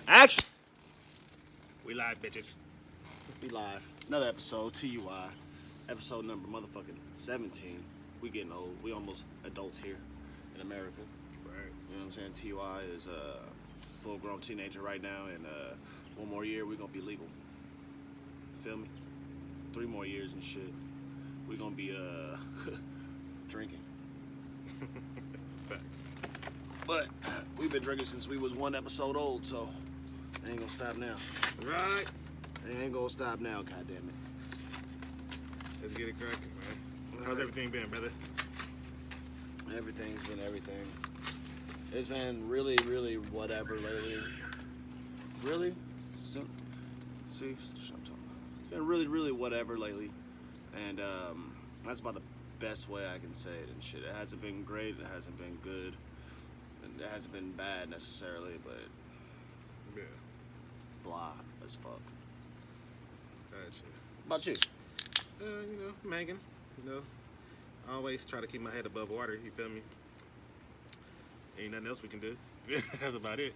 Action! We live, bitches. We live. Another episode, T.U.I. Episode number motherfucking 17. We getting old. We almost adults here in America. Right. You know what I'm saying? T.U.I. is a full-grown teenager right now, and one more year, we're gonna be legal. Feel me? 3 more years and shit. We're gonna be, drinking. Facts. But we've been drinking since we was 1 episode old, so ain't gonna stop now. Right. Ain't gonna stop now, goddammit. Let's get it cracking, man. How's everything been, brother? Everything's been everything. It's been really, really whatever lately. Really? See, what I'm talking about. It's been really, really whatever lately. And that's about the best way I can say it and shit. It hasn't been great, it hasn't been good. And it hasn't been bad necessarily, but Yeah. blah as fuck. Gotcha. About you? Megan. I always try to keep my head above water, you feel me? Ain't nothing else we can do. That's about it.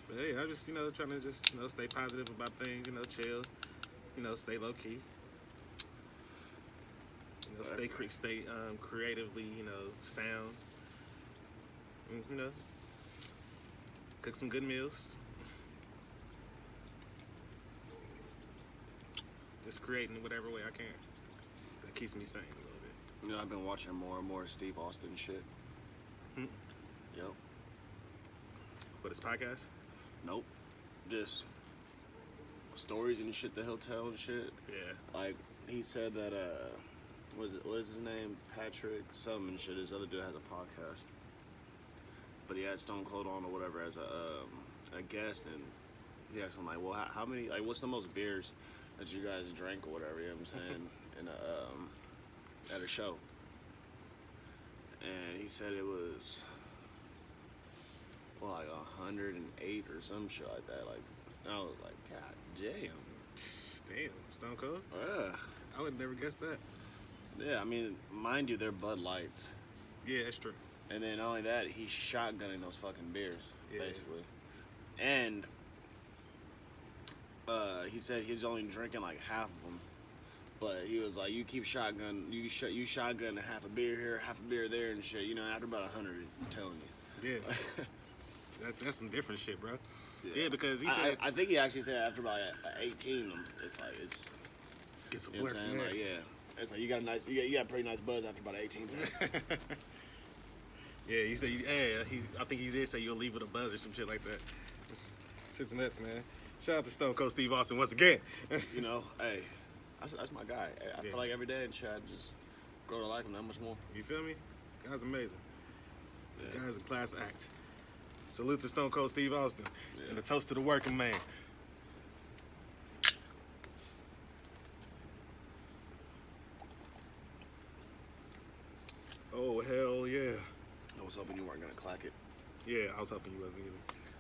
But hey, I'm just, trying to just, stay positive about things, chill, stay low key. Stay creatively, sound. And, cook some good meals. Just creating whatever way I can. That keeps me sane a little bit. I've been watching more and more Steve Austin shit. Hmm. Yep. But it's podcast? Nope. Just stories and shit that he'll tell and shit. Yeah. Like, he said that, what is his name? Patrick something and shit. His other dude has a podcast. But he had Stone Cold on or whatever as a guest, and he asked him, like, well, how many, like, what's the most beers that you guys drank or whatever, you know what I'm saying, at a show. And he said it was, well, like 108 or some shit like that. Like, and I was like, God damn. Damn, Stone Cold? Yeah. I would never guess that. Yeah, I mean, mind you, they're Bud Lights. Yeah, that's true. And then not only that, he's shotgunning those fucking beers, Yeah. basically. And he said he's only drinking like half of them. But he was like, you keep shotgun, you shotgun half a beer here, half a beer there and shit. After about 100, I'm telling you. Yeah. That's some different shit, bro. Yeah, because he said... I think he actually said after about 18, it's like, it's... Get some You know blur what I'm from saying? there. Like, yeah. It's like, you got a pretty nice buzz after about 18. Yeah, he said, I think he did say you'll leave with a buzz or some shit like that. Shit's nuts, man. Shout out to Stone Cold Steve Austin once again. Hey, that's my guy. I Yeah. feel like every day and shit, I just grow to like him that much more. You feel me? Guy's amazing. Yeah. The guy's a class act. Salute to Stone Cold Steve Austin. Yeah. And a toast to the working man. Oh, hell yeah. I was hoping you weren't gonna clack it. Yeah, I was hoping you wasn't either.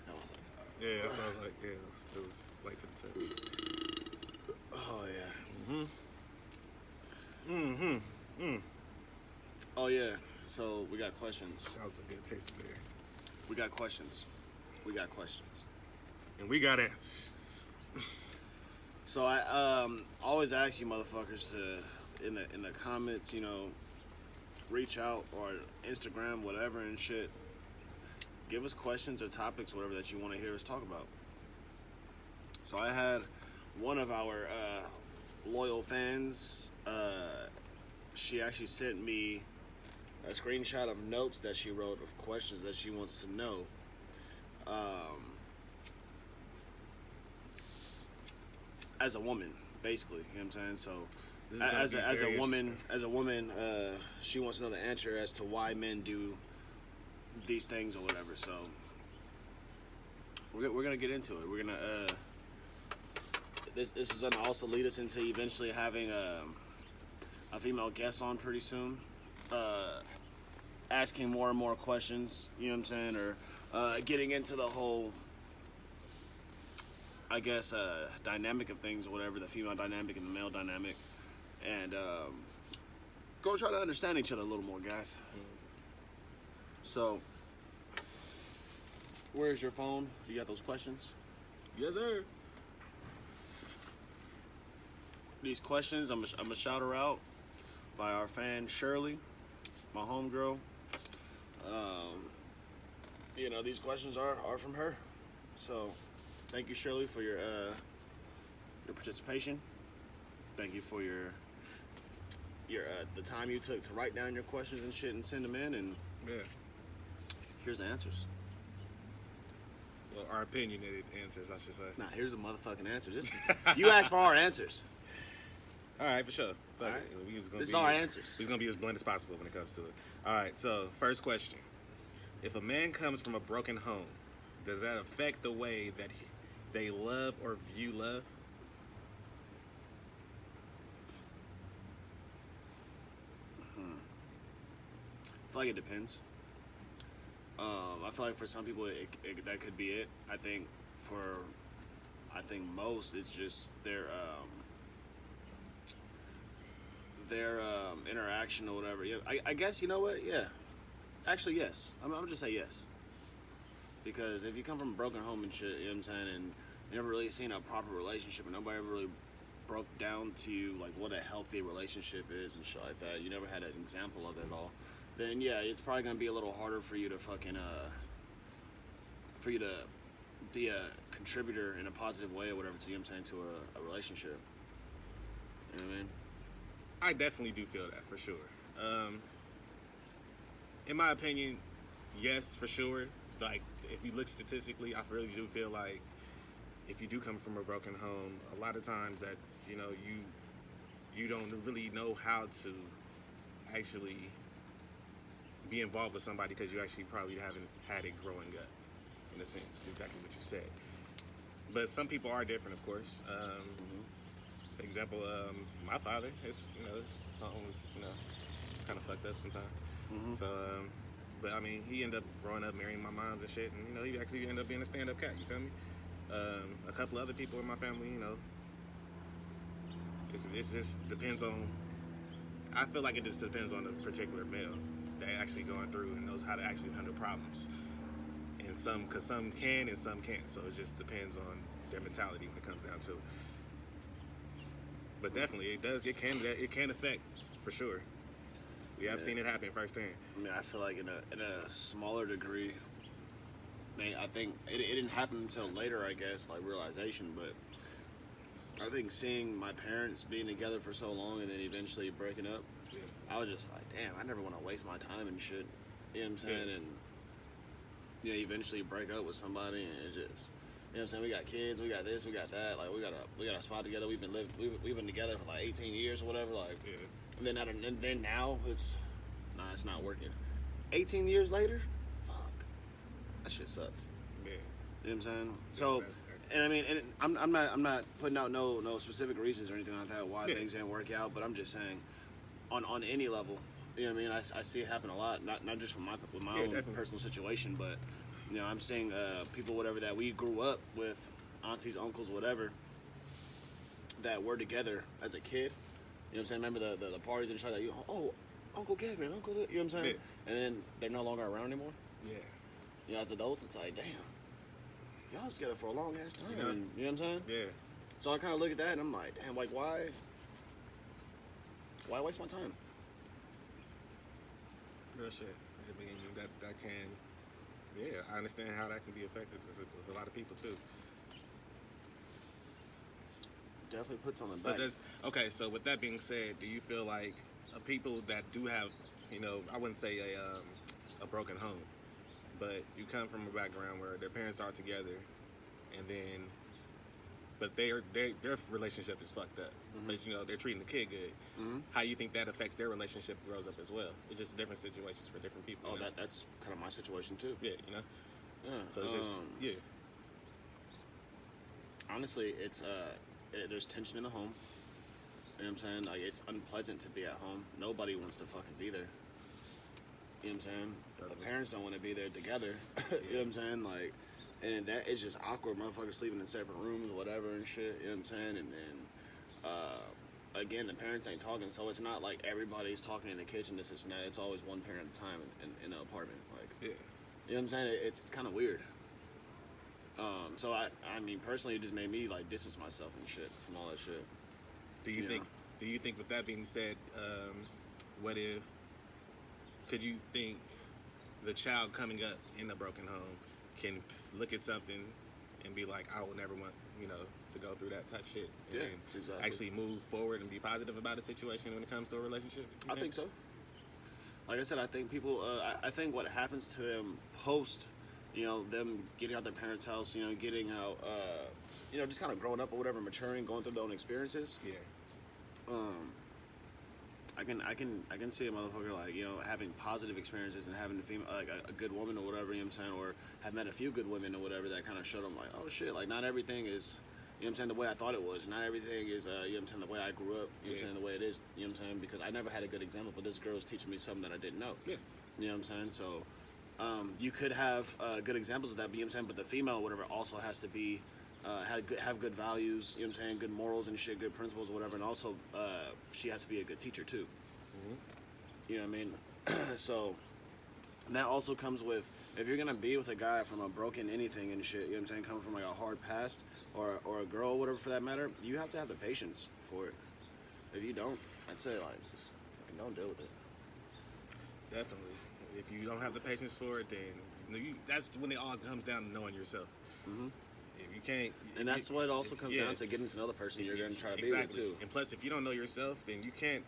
I was like, Yeah, that sounds like, it was late to the table. oh yeah. Oh yeah. So we got questions. That was a good taste of beer. We got questions. And we got answers. So I always ask you motherfuckers to in the comments, reach out or Instagram, whatever and shit. Give us questions or topics, whatever that you want to hear us talk about. So I had one of our loyal fans. She actually sent me a screenshot of notes that she wrote of questions that she wants to know. As a woman, basically, you know what I'm saying? So, This is gonna as be a very woman, she wants to know the answer as to why men do these things or whatever. So, we're gonna get into it. We're gonna this is gonna also lead us into eventually having a female guest on pretty soon, asking more and more questions. You know what I'm saying, or getting into the whole, I guess, dynamic of things or whatever, the female dynamic and the male dynamic, and go try to understand each other a little more, guys. So Where's your phone? You got those questions? Yes, sir. These questions, I'm gonna shout her out by our fan Shirley, my homegirl. These questions are from her. So, thank you, Shirley, for your participation. Thank you for your the time you took to write down your questions and shit and send them in. And Yeah. here's the answers. Well, our opinionated answers, I should say. Nah, here's the motherfucking answer. You asked for our answers. All right, for sure. All right. This is our answers. We're going to be as blunt as possible when it comes to it. All right, so first question. If a man comes from a broken home, does that affect the way that they love or view love? I feel like it depends. I feel like for some people that could be it. I think most it's just their interaction or whatever. Yeah, I guess you know what? Yeah, actually yes. I'm gonna just say yes. Because if you come from a broken home and shit, you know what I'm saying, and you never really seen a proper relationship, and nobody ever really broke down to you like what a healthy relationship is and shit like that. You never had an example of it at all. Then yeah, it's probably gonna be a little harder for you to be a contributor in a positive way or whatever. To, you know what I'm saying, to a relationship. You know what I mean? I definitely do feel that, for sure. In my opinion, yes, for sure. Like, if you look statistically, I really do feel like if you do come from a broken home, a lot of times that, you don't really know how to actually be involved with somebody because you actually probably haven't had it growing up, in a sense, exactly what you said. But some people are different, of course. For example, my father, his home was, kind of fucked up sometimes. Mm-hmm. So, but I mean, he ended up growing up, marrying my moms and shit, and he actually ended up being a stand-up cat. You feel me? A couple other people in my family, it just depends on. I feel like it just depends on the particular male that actually going through and knows how to actually handle problems. And because some can and some can't. So it just depends on their mentality when it comes down to it. But definitely, it does. It can affect, for sure. We have seen it happen firsthand. I mean, I feel like in a smaller degree. I think it didn't happen until later, I guess, like realization. But I think seeing my parents being together for so long and then eventually breaking up, I was just like, damn, I never want to waste my time and shit. You know what I'm saying? Yeah. And eventually break up with somebody and it just, you know what I'm saying? We got kids, we got this, we got that. Like we got a spot together. We've been together for like 18 years or whatever. Like, and then now it's not working. 18 years later, fuck, that shit sucks. Yeah. You know what I'm saying? So, and I mean, and I'm not putting out no specific reasons or anything like that why things didn't work out, but I'm just saying, on any level, you know what I mean? I see it happen a lot, not just with my own definitely. personal situation, but I'm seeing people whatever that we grew up with, aunties, uncles, whatever, that were together as a kid. You know what I'm saying? Remember the parties and shit like, Uncle Kevin, Uncle, you know what I'm saying? Yeah. And then they're no longer around anymore. Yeah. As adults, it's like, damn, y'all was together for a long ass time. Yeah. And, you know what I'm saying? Yeah. So I kind of look at that and I'm like, damn, like why waste my time? Real shit. I mean, that can. Yeah, I understand how that can be effective with a lot of people too. Definitely puts on the back. But okay. So with that being said, do you feel like people that do have, I wouldn't say a broken home, but you come from a background where their parents are together, and then, but their relationship is fucked up. Mm-hmm. But they're treating the kid good. Mm-hmm. How you think that affects their relationship grows up as well? It's just different situations for different people. Oh, that's kind of my situation too. Yeah, Yeah. So it's just Honestly, it's there's tension in the home. You know what I'm saying? Like, it's unpleasant to be at home. Nobody wants to fucking be there. You know what I'm saying? The parents don't want to be there together. You know what I'm saying? Like, and that is just awkward. Motherfuckers sleeping in separate rooms or whatever and shit. You know what I'm saying? And then, again, the parents ain't talking, so it's not like everybody's talking in the kitchen, this and that. It's always one parent at a time in the apartment. Like, you know what I'm saying? It's kind of weird. So I mean, personally, it just made me like distance myself and shit from all that shit. Do you Yeah. think? Do you think, with that being said, what if? Could you think the child coming up in a broken home can look at something and be like, I will never want, to go through that type shit, and Yeah, then exactly. actually move forward and be positive about a situation when it comes to a relationship? I think so. Like I said, I think people. I think what happens to them post, them getting out their parents' house, getting out, just kind of growing up or whatever, maturing, going through their own experiences. Yeah. I can see a motherfucker like having positive experiences and having a good woman or whatever, you know what I'm saying, or have met a few good women or whatever that kind of showed them like, oh shit, like not everything is, you know what I'm saying, the way I thought it was. Not everything is, you know what I'm saying, the way I grew up, you know what I'm saying, the way it is, you know what I'm saying, because I never had a good example, but this girl is teaching me something that I didn't know. Yeah. You know what I'm saying? So you could have good examples of that, but you know what I'm saying, but the female or whatever also has to be have good values, you know what I'm saying, good morals and shit, good principles or whatever, and also she has to be a good teacher too. You know what I mean? So that also comes with, if you're gonna be with a guy from a broken anything and shit, you know what I'm saying, coming from like a hard past, or a girl, whatever for that matter, you have to have the patience for it. If you don't, I'd say like just fucking don't deal with it. Definitely. If you don't have the patience for it, then that's when it all comes down to knowing yourself. If you can't, And that's what it also comes down to, getting to know the person you're gonna try to be with too. And plus, if you don't know yourself, then you can't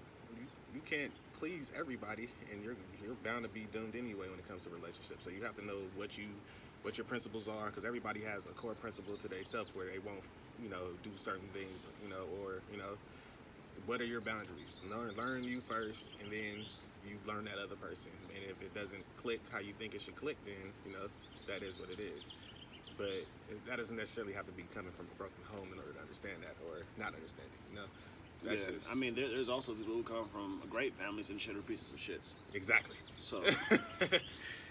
please everybody, and you're bound to be doomed anyway when it comes to relationships. So you have to know what your principles are, because everybody has a core principle to themselves where they won't do certain things, or what are your boundaries. Learn you first, and then you learn that other person. And if it doesn't click how you think it should click, then that is what it is. But that doesn't necessarily have to be coming from a broken home in order to understand that, or not understand it. That's Yeah, just, I mean, there's also people who come from great families and shit are pieces of shits. exactly. So,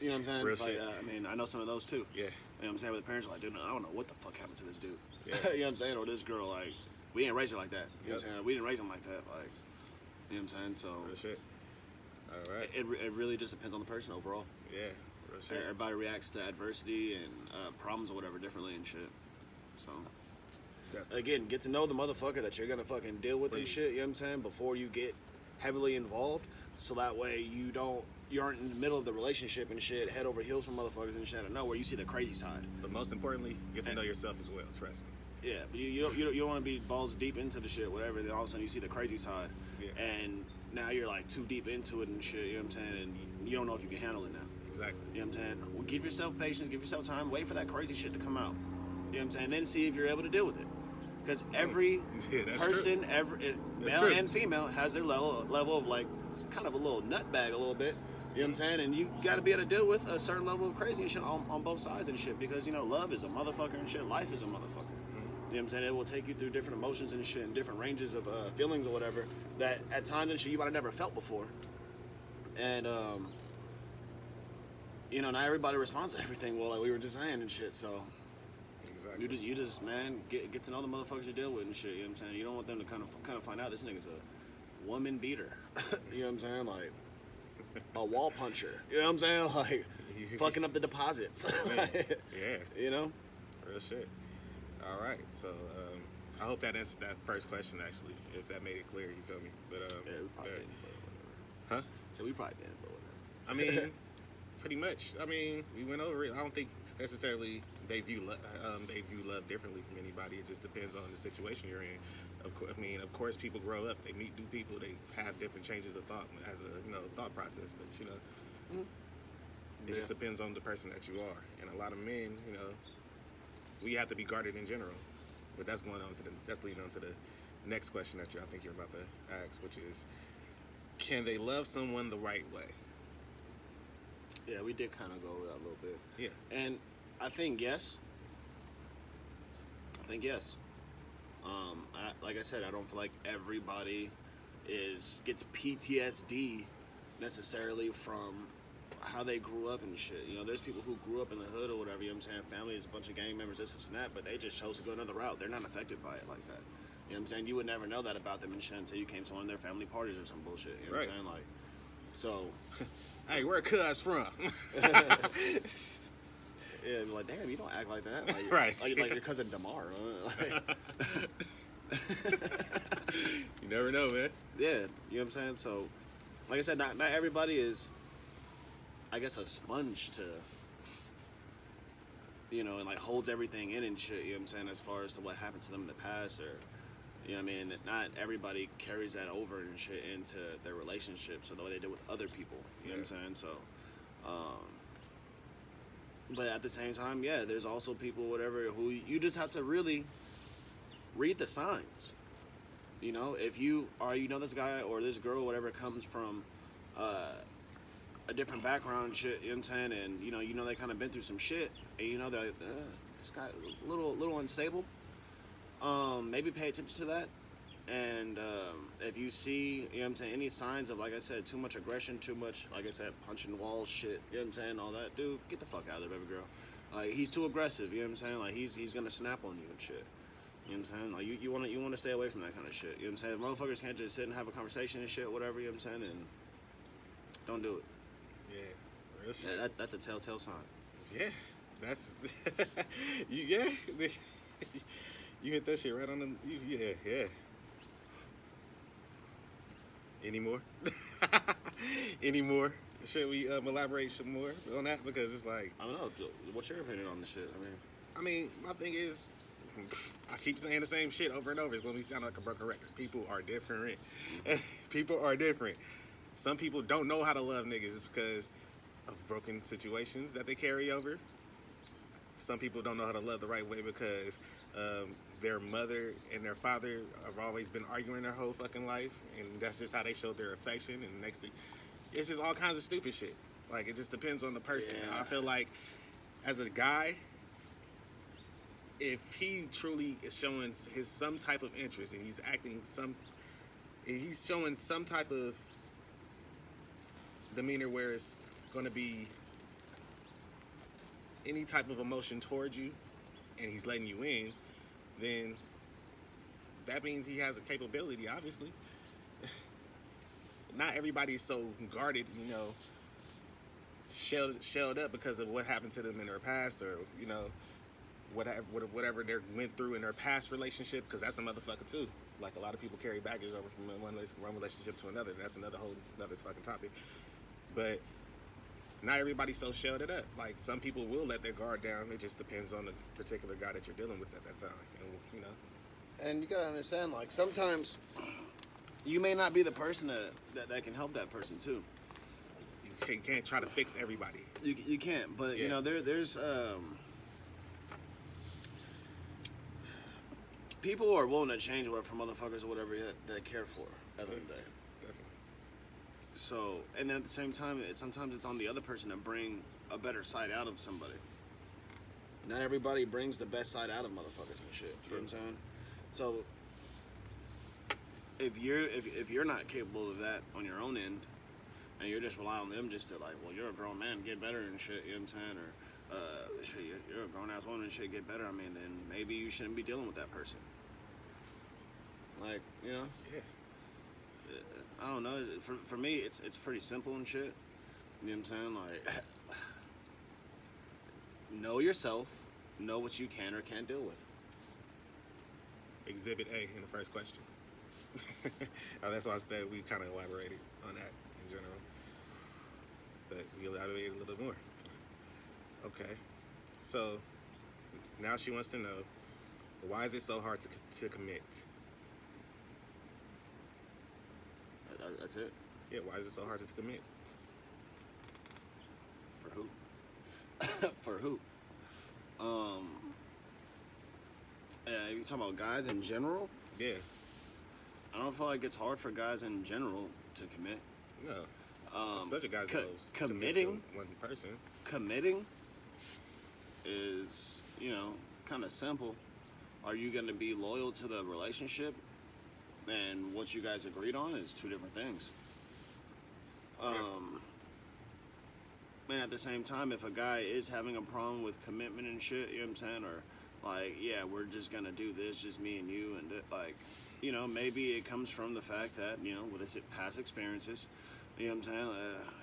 you know what I'm saying? Real It's like, shit. I mean, I know some of those too. Yeah. You know what I'm saying? Where the parents are like, dude, I don't know what the fuck happened to this dude. Yeah. You know what I'm saying? Or this girl, like, we didn't raise her like that. You know what I'm saying? We didn't raise them like that. Like, you know what I'm saying? So, Real shit. All right. it really just depends on the person overall. Yeah. Real shit. Everybody reacts to adversity and problems or whatever differently and shit. So, again, get to know the motherfucker that you're gonna fucking deal with and shit, you know what I'm saying, before you get heavily involved, so that way you aren't in the middle of the relationship and shit, head over heels from motherfuckers and shit, out of nowhere, you see the crazy side. But most importantly, get to know yourself as well. Trust me. Yeah, but you don't want to be balls deep into the shit, whatever, then all of a sudden you see the crazy side, and now you're like too deep into it and shit, you know what I'm saying, and you don't know if you can handle it now. Exactly. You know what I'm saying? Well, give yourself patience, give yourself time, wait for that crazy shit to come out. You know what I'm saying? Then see if you're able to deal with it. Because every person, male and female, has their level of like, kind of a little nutbag a little bit. You know what I'm saying? And you got to be able to deal with a certain level of crazy and shit on both sides and shit. Because, love is a motherfucker and shit. Life is a motherfucker. You know what I'm saying? It will take you through different emotions and shit and different ranges of feelings or whatever that at times and shit you might have never felt before. And, not everybody responds to everything well, like we were just saying and shit. So, Exactly. you just man, get to know the motherfuckers you deal with and shit. You know what I'm saying? You don't want them to kind of find out this nigga's a woman beater. You know what I'm saying? Like a wall puncher. You know what I'm saying? Like fucking up the deposits. Yeah. Real shit. All right. So I hope that answered that first question. Actually, if that made it clear, you feel me? But yeah, we probably didn't. But huh? So we probably didn't. But I mean, pretty much. I mean, we went over it. I don't think necessarily they view love differently from anybody. It just depends on the situation you're in. Of course, people grow up. They meet new people. They have different changes of thought as a thought process. But it just depends on the person that you are. And a lot of men, we have to be guarded in general. But that's leading on to the next question that I think you're about to ask, which is, can they love someone the right way? yeah, we did kind of go over that a little bit. Yeah. And I think yes. Like I said, I don't feel like everybody gets PTSD necessarily from how they grew up and shit. There's people who grew up in the hood or whatever, you know what I'm saying? Family is a bunch of gang members, this and that, but they just chose to go another route. They're not affected by it like that. You know what I'm saying? You would never know that about them and shit until you came to one of their family parties or some bullshit. You know what I'm saying? Like, so... Hey, where cuz from? Yeah, like, damn, you don't act like that. Like, Right. Like your cousin Damar. You never know, man. Yeah, you know what I'm saying? So, like I said, not everybody is, I guess, a sponge to, and like holds everything in and shit, you know what I'm saying, as far as to what happened to them in the past, or, you know what I mean? Not everybody carries that over and shit into their relationships or the way they do with other people, you know what I'm saying? So, but at the same time, yeah, there's also people, whatever, who you just have to really read the signs. If this guy or this girl, whatever, comes from a different background and shit, you know what I'm saying, and they kind of been through some shit, and they're like, this guy a little unstable. Maybe pay attention to that, and if you see, you know what I'm saying, any signs of, like I said, too much aggression, too much, like I said, punching walls, shit, you know what I'm saying, all that, dude, get the fuck out of there, baby girl. Like, he's too aggressive, you know what I'm saying, like, he's gonna snap on you and shit. You know what I'm saying? Like, you want to stay away from that kind of shit. You know what I'm saying? Motherfuckers can't just sit and have a conversation and shit, whatever, you know what I'm saying? And don't do it. Yeah, real shit. Yeah, that's a telltale sign. Yeah, that's yeah. You hit that shit right on the. Yeah. Any more? Any more? Should we elaborate some more on that? Because it's like, I don't know. What's your opinion on this shit? I mean, my thing is, I keep saying the same shit over and over. It's going to be sound like a broken record. People are different. People are different. Some people don't know how to love niggas because of broken situations that they carry over. Some people don't know how to love the right way because their mother and their father have always been arguing their whole fucking life, and that's just how they show their affection. And next thing, it's just all kinds of stupid shit. Like, it just depends on the person. Yeah. I feel like as a guy, if he truly is showing some type of interest and he's showing some type of demeanor where it's going to be any type of emotion towards you, and he's letting you in, then that means he has a capability, obviously. Not everybody's so guarded, shelled up because of what happened to them in their past, or, whatever they went through in their past relationship, because that's a motherfucker too. Like, a lot of people carry baggage over from one relationship to another. That's another fucking topic. But not everybody's so shelled up. Like, some people will let their guard down. It just depends on the particular guy that you're dealing with at that time. And, And you gotta understand, like, sometimes you may not be the person that can help that person too. You can't try to fix everybody. You can't, but Yeah. there's people are willing to change for motherfuckers or whatever that they care for at the end of the day. Definitely. So, and then at the same time, sometimes it's on the other person to bring a better side out of somebody. Not everybody brings the best side out of motherfuckers and shit. You know what I'm saying? So, if you're not capable of that on your own end, and you're just relying on them just to, like, well, you're a grown man, get better and shit, you know what I'm saying? Or, shit, you're a grown-ass woman and shit, get better. I mean, then maybe you shouldn't be dealing with that person. Like, Yeah. I don't know. For me, it's pretty simple and shit. You know what I'm saying? Like, know yourself, know what you can or can't deal with. Exhibit A in the first question. That's why I said we kind of elaborated on that in general. But we elaborated a little bit more. Okay. So, now she wants to know, why is it so hard to commit? That's it. Yeah, why is it so hard to commit? For who? For who? You talking about guys in general? Yeah. I don't feel like it's hard for guys in general to commit. No. Especially guys that committing to one person. Committing is, kind of simple. Are you going to be loyal to the relationship? And what you guys agreed on is two different things. And at the same time, if a guy is having a problem with commitment and shit, you know what I'm saying? Or, like, yeah, we're just going to do this, just me and you. And, like, maybe it comes from the fact that, with his past experiences, you know what I'm saying?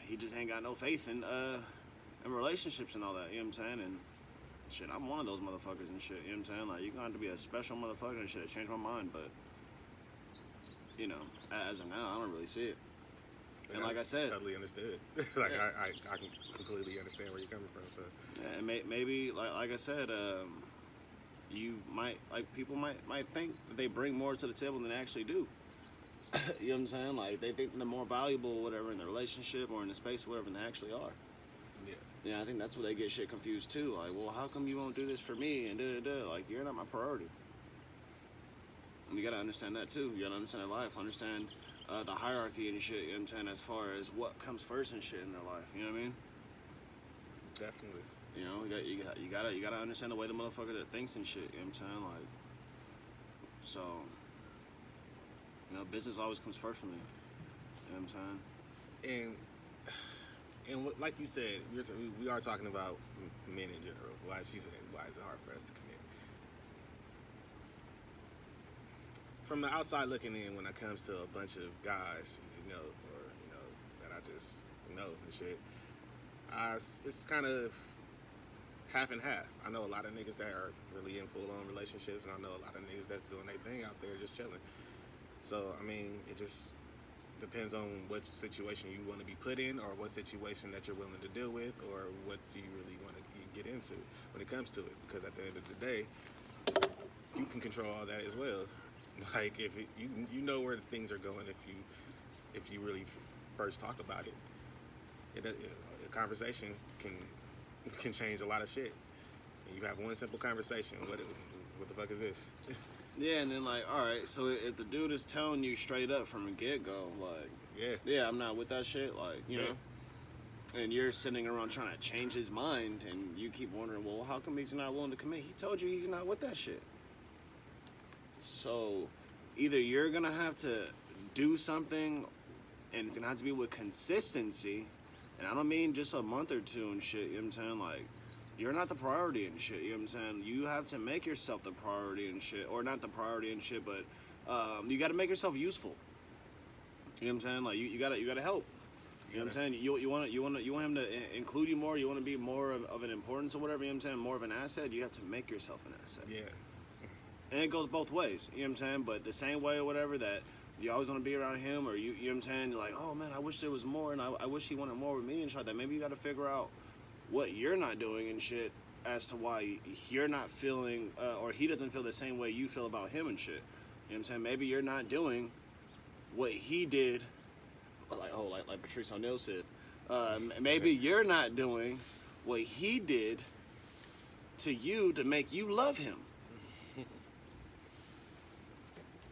He just ain't got no faith in relationships and all that, you know what I'm saying? And shit, I'm one of those motherfuckers and shit. You know what I'm saying? Like, you're gonna have to be a special motherfucker and shit to change my mind, but, you know, as of now, I don't really see it. And like I said, totally understood. Like yeah. I can completely understand where you're coming from. So yeah, and maybe like I said, you might people might think they bring more to the table than they actually do. You know what I'm saying? Like they think they're more valuable, or whatever, in the relationship or in the space, or whatever, than they actually are. Yeah. Yeah, I think that's where they get shit confused too. Like, well, how come you won't do this for me? And like, you're not my priority. And you gotta understand that too. You gotta understand life. Understand the hierarchy and shit, you know what I'm saying, as far as what comes first and shit in their life, you know what I mean? Definitely. You know, you gotta understand the way the motherfucker that thinks and shit, you know what I'm saying? Like, so, you know, business always comes first for me, you know what I'm saying? And what, like you said, we are talking about men in general. Why is it hard for us to commit? From the outside looking in, when it comes to a bunch of guys, that I just know and shit, it's kind of half and half. I know a lot of niggas that are really in full-on relationships, and I know a lot of niggas that's doing their thing out there just chilling. So, I mean, it just depends on what situation you want to be put in, or what situation that you're willing to deal with, or what do you really want to get into when it comes to it. Because at the end of the day, you can control all that as well. Like, if you know where things are going if you really first talk about it. A conversation can change a lot of shit. You have one simple conversation. What the fuck is this? Yeah, and then like, all right, so if the dude is telling you straight up from the get-go, like, yeah, I'm not with that shit, like, you know, and you're sitting around trying to change his mind, and you keep wondering, well, how come he's not willing to commit? He told you he's not with that shit. So, either you're gonna have to do something, and it's gonna have to be with consistency, and I don't mean just a month or two and shit, you know what I'm saying? Like, you're not the priority and shit, you know what I'm saying? You have to make yourself the priority and shit, or not the priority and shit, but you gotta make yourself useful. You know what I'm saying? Like, you gotta help. You know what I'm saying? You want him to include you more, you want to be more of an importance or whatever, you know what I'm saying? More of an asset, you have to make yourself an asset. Yeah. And it goes both ways, you know what I'm saying? But the same way or whatever that you always want to be around him, or you know what I'm saying? You're like, oh man, I wish there was more, and I wish he wanted more with me and shit like that. Maybe you got to figure out what you're not doing and shit as to why you're not feeling, or he doesn't feel the same way you feel about him and shit. You know what I'm saying? Maybe you're not doing what he did, like Patrice O'Neal said. Maybe you're not doing what he did to you to make you love him.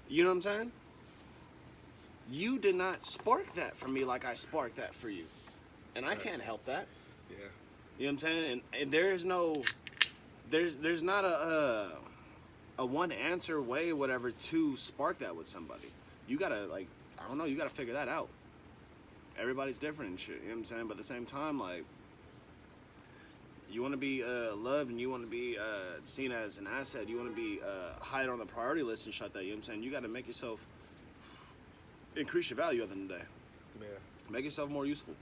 You know what I'm saying? You did not spark that for me like I sparked that for you. And I can't help that. Yeah. You know what I'm saying? And there's not a one answer way, whatever, to spark that with somebody. You gotta, like, I don't know, you gotta figure that out. Everybody's different and shit, you know what I'm saying? But at the same time, like, you want to be loved, and you want to be seen as an asset. You want to be high on the priority list and shit like that. You know what I'm saying? You got to make yourself increase your value at the end of the day. Yeah. Make yourself more useful.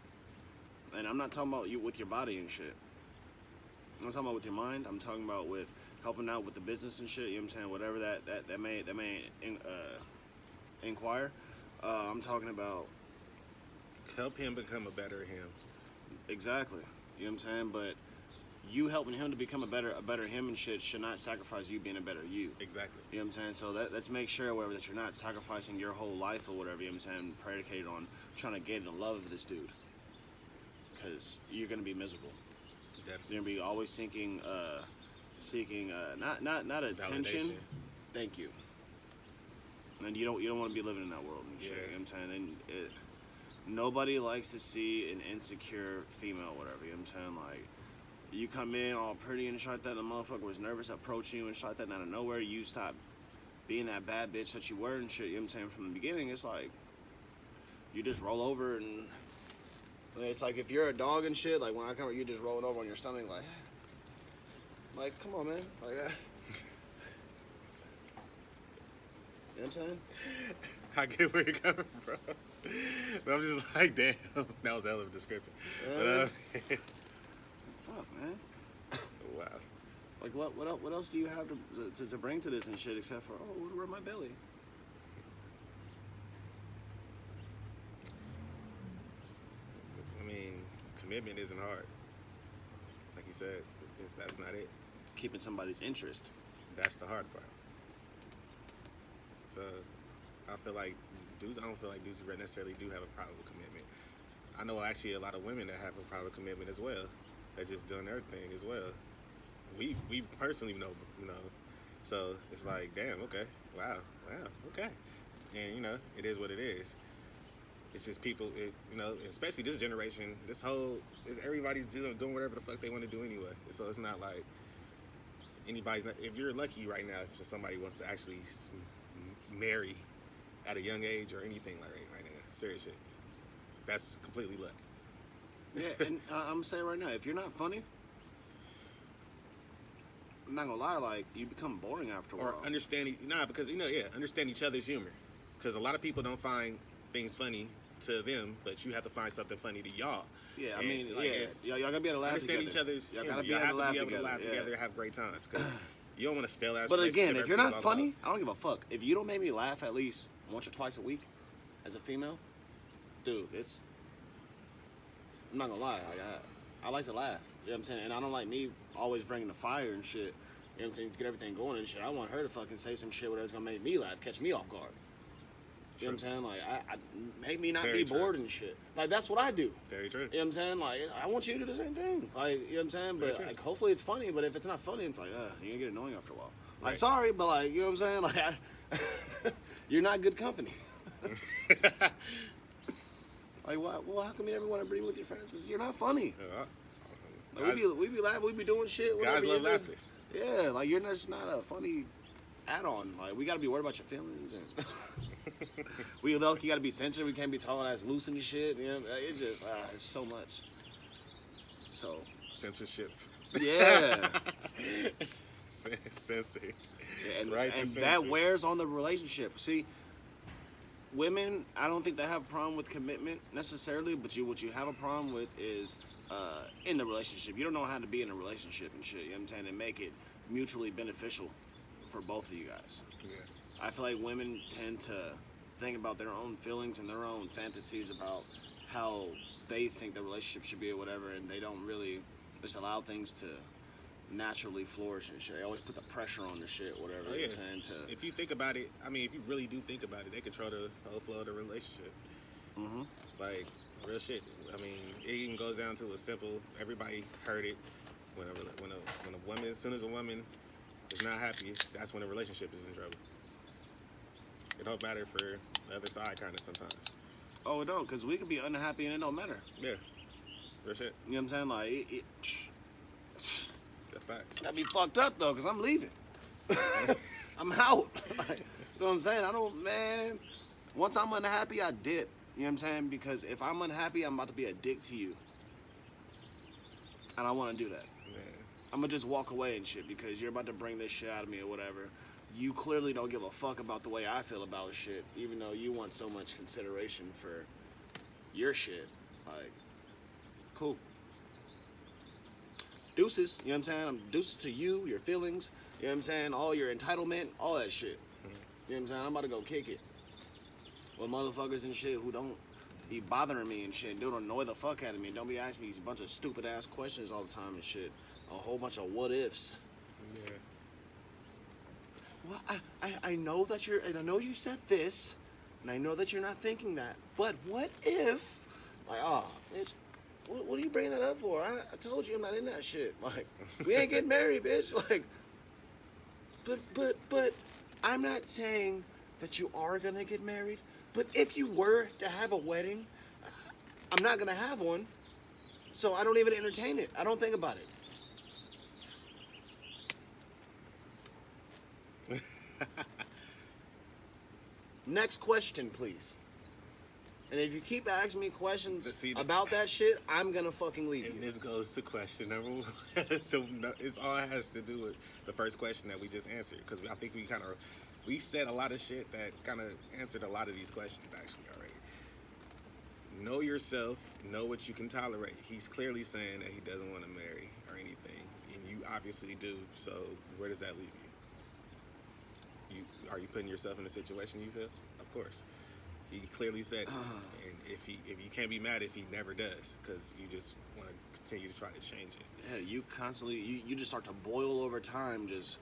And I'm not talking about you with your body and shit. I'm not talking about with your mind. I'm talking about with helping out with the business and shit. You know what I'm saying? Whatever that may inquire. I'm talking about help him become a better him. Exactly. You know what I'm saying? But you helping him to become a better him and shit should not sacrifice you being a better you. Exactly. You know what I'm saying? So let's make sure, whatever, that you're not sacrificing your whole life or whatever, you know what I'm saying, predicated on trying to gain the love of this dude. Because you're going to be miserable. Definitely. You're going to be always seeking not attention. Validation. Thank you. And you don't want to be living in that world and shit. Yeah. You know what I'm saying? And nobody likes to see an insecure female, whatever. You know what I'm saying? Like, you come in all pretty and shit like that, and the motherfucker was nervous approaching you and shit like that, and out of nowhere, you stop being that bad bitch that you were and shit, you know what I'm saying? From the beginning, it's like, you just roll over, and it's like if you're a dog and shit, like when I come over, you just rolling over on your stomach, like, come on, man. Like, you know what I'm saying? I get where you're coming from. But I'm just like, damn, that was a hell of a description. Fuck, man. Wow. Like, what else do you have to bring to this and shit except for, oh, rub my belly? I mean, commitment isn't hard. Like you said, that's not it. Keeping somebody's interest. That's the hard part. So, I feel like dudes. I don't feel like dudes necessarily do have a problem with commitment. I know actually a lot of women that have a problem with commitment as well. They're just doing their thing as well. We personally know. So it's like, damn, okay, wow, okay, and it is what it is. It's just people, especially this generation. Everybody's doing whatever the fuck they want to do anyway. So it's not like anybody's not. If you're lucky right now, if somebody wants to actually marry at a young age or anything like right now, serious shit, that's completely luck. Yeah, and I'm saying right now, if you're not funny, I'm not gonna lie, like, you become boring after a while. Or understand each other's humor. Because a lot of people don't find things funny to them, but you have to find something funny to y'all. Yeah, I mean, y'all gotta be able to laugh understand together. each other's Y'all humor. gotta be You able have to to be able to laugh laugh together and have great times. Because you don't want to stale ass. But again, if you're not everything's all funny, I don't give a fuck. If you don't make me laugh at least once or twice a week, as a female, dude, I'm not gonna lie, I like to laugh. You know what I'm saying? And I don't like me always bringing the fire and shit. You know what I'm saying? To get everything going and shit. I want her to fucking say some shit whatever's gonna make me laugh, catch me off guard. You know what I'm saying? Like, I make me not Very be bored and shit. Like, that's what I do. Very true. You know what I'm saying? Like, I want you to do the same thing. Like, you know what I'm saying? Very But true. like, hopefully it's funny. But if it's not funny, it's like, you're gonna get annoying after a while. Like, Right. sorry, but like, you know what I'm saying? Like, you're not good company. Like, what? Well, how come you never want to be with your friends? Because you're not funny. Like, we be laughing, we be doing shit. Guys love laughter. Yeah, like, you're just not a funny add-on. Like, we gotta be worried about your feelings, and we low-key gotta be sensitive. We can't be talking ass loose and shit. You know, it's just it's so much. So Censorship. yeah, Censor. yeah, and, Right to and censor. that wears on the relationship. See, women, I don't think they have a problem with commitment necessarily, but what you have a problem with is in the relationship. You don't know how to be in a relationship and shit. You know what I'm saying? And make it mutually beneficial for both of you guys. Yeah. I feel like women tend to think about their own feelings and their own fantasies about how they think the relationship should be or whatever, and they don't really just allow things to naturally flourish and shit. They always put the pressure on the shit, whatever. Oh, You know yeah. what I'm saying? If you think about it, I mean, if you really do think about it, they control the whole flow of the relationship. Mm-hmm. Like, real shit. I mean, it even goes down to a simple, everybody heard it. When a woman, as soon as a woman is not happy, that's when a relationship is in trouble. It don't matter for the other side, kind of, sometimes. Oh, it don't, because we could be unhappy and it don't matter. Yeah. Real shit. You know what I'm saying? Like, That's facts. that'd be fucked up, though, because I'm leaving. I'm out. Like, so I'm saying, man, once I'm unhappy, I dip. You know what I'm saying? Because if I'm unhappy, I'm about to be a dick to you. And I want to do that. Man. I'm going to just walk away and shit because you're about to bring this shit out of me or whatever. You clearly don't give a fuck about the way I feel about shit, even though you want so much consideration for your shit. Like, cool. Deuces, you know what I'm saying? I'm deuces to you, your feelings, you know what I'm saying? All your entitlement, all that shit. You know what I'm saying? I'm about to go kick it. With motherfuckers and shit who don't be bothering me and shit, don't annoy the fuck out of me. Don't be asking me these bunch of stupid ass questions all the time and shit. A whole bunch of what ifs. Yeah. Well, I know that I know you said this, and I know that you're not thinking that, but what if, like, bitch, what are you bringing that up for? I told you I'm not in that shit. Like, we ain't getting married, bitch. Like, but I'm not saying that you are gonna get married, but if you were to have a wedding, I'm not gonna have one, so I don't even entertain it. I don't think about it. Next question, please. And if you keep asking me questions about that shit, I'm gonna fucking leave And you. this goes to question number one. It's all it has to do with the first question that we just answered. Because I think we said a lot of shit that kind of answered a lot of these questions actually already. Know yourself. Know what you can tolerate. He's clearly saying that he doesn't want to marry or anything. And you obviously do. So where does that leave you? Are you putting yourself in a situation you feel? Of course. He clearly said, and if you can't be mad if he never does, because you just want to continue to try to change it. Yeah, you constantly you just start to boil over time. Just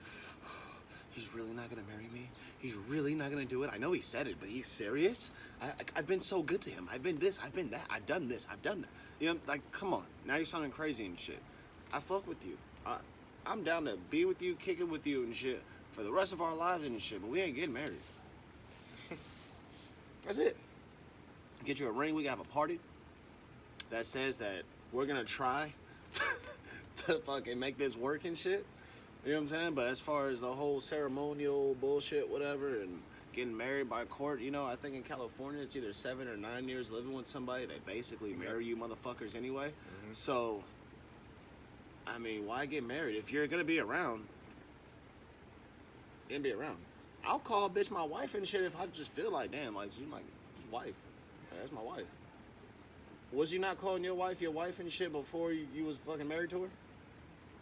he's really not gonna marry me. He's really not gonna do it. I know he said it, but he's serious. I've been so good to him. I've been this. I've been that. I've done this. I've done that. You know, like come on. Now you're sounding crazy and shit. I fuck with you. I'm down to be with you, kick it with you and shit for the rest of our lives and shit. But we ain't getting married. That's it. Get you a ring. We got a party that says that we're gonna try to fucking make this work and shit. You know what I'm saying? But as far as the whole ceremonial bullshit, whatever, and getting married by court, you know, I think in California it's either 7 or 9 years living with somebody. They basically marry you motherfuckers anyway. Mm-hmm. So, I mean, why get married? If you're gonna be around, you're gonna be around. I'll call a bitch my wife and shit if I just feel like, damn, like, she's my wife. Like, that's my wife. Was you not calling your wife and shit before you was fucking married to her?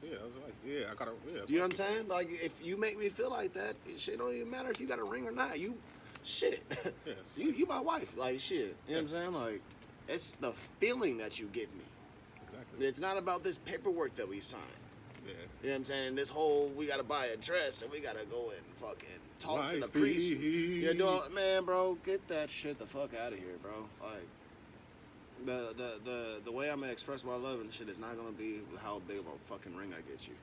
Yeah, I was like, yeah, I got her. Yeah, you know what I'm saying? Like, if you make me feel like that, shit don't even matter if you got a ring or not. You, shit. Yeah, you my wife. Like, shit. You know what I'm saying? Like, it's the feeling that you give me. Exactly. It's not about this paperwork that we sign. Yeah. You know what I'm saying? This whole, we gotta buy a dress and we gotta go and fucking talk to the priest. You're doing, man, bro, get that shit the fuck out of here, bro. Like, the way I'm gonna express my love and shit is not gonna be how big of a fucking ring I get you.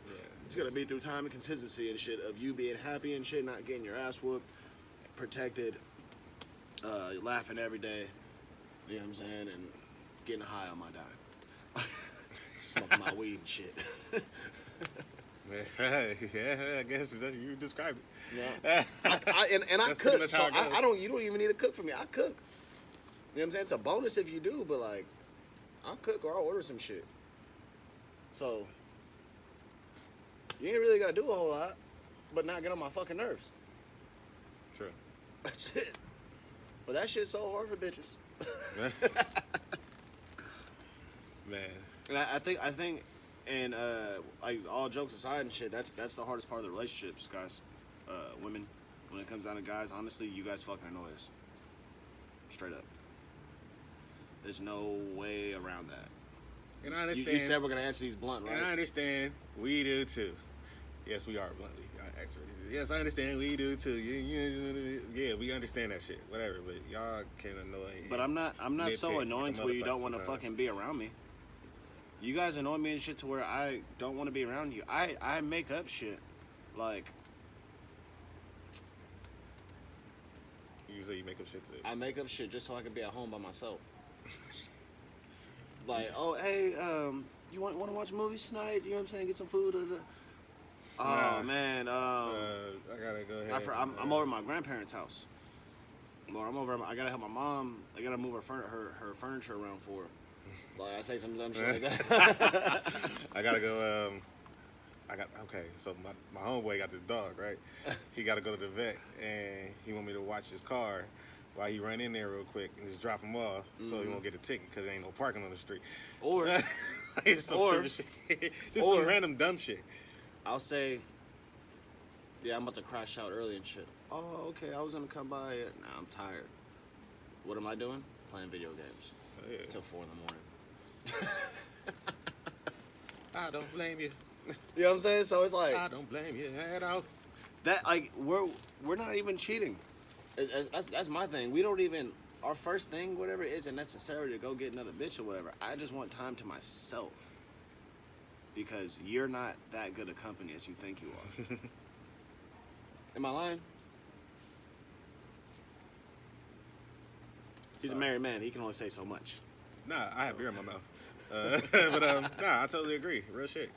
Yeah. It's gonna be through time and consistency and shit of you being happy and shit, not getting your ass whooped, protected, laughing every day. You know what I'm saying? And getting high on my dime. Smoking my weed and shit. Yeah, I guess that's you describe it. Yeah. I cook, so you don't even need to cook for me. I cook. You know what I'm saying? It's a bonus if you do, but like, I'll cook or I'll order some shit. So, you ain't really gotta do a whole lot, but not get on my fucking nerves. True. That's it. But that shit's so hard for bitches. Man. And I think, and like all jokes aside and shit, that's the hardest part of the relationships, guys. Women, when it comes down to guys, honestly, you guys fucking annoy us. Straight up. There's no way around that. And I understand. You said we're gonna answer these blunt, right? And I understand. We do too. Yes, we are bluntly. Yes, I understand. We do too. Yeah, we understand that shit. Whatever, but y'all can annoy. But I'm not so annoying to where you don't want to fucking be around me. You guys annoy me and shit to where I don't want to be around you. I make up shit, like. You say you make up shit too. I make up shit just so I can be at home by myself. Like, oh hey, you want to watch movies tonight? You know what I'm saying? Get some food. Oh man, I gotta go ahead. I'm over at my grandparents' house. Or I'm over. I gotta help my mom. I gotta move her furniture around for her. Like I say some dumb shit like that. I gotta go. Okay. So my homeboy got this dog, right? He gotta go to the vet, and he want me to watch his car while he run in there real quick and just drop him off, so he won't get a ticket because there ain't no parking on the street. Or stupid shit. Just some random dumb shit. I'll say, yeah, I'm about to crash out early and shit. Oh, okay, I was gonna come by. Nah, I'm tired. What am I doing? Playing video games. Oh, yeah. Till 4 a.m. I don't blame you. You know what I'm saying? So it's like I don't blame you at all. That like we're not even cheating. That's my thing. We don't even our first thing, whatever, isn't necessarily to go get another bitch or whatever. I just want time to myself. Because you're not that good a company as you think you are. Am I lying? He's a married man. He can only say so much. Nah, I have beer in my mouth. But nah, I totally agree. Real shit.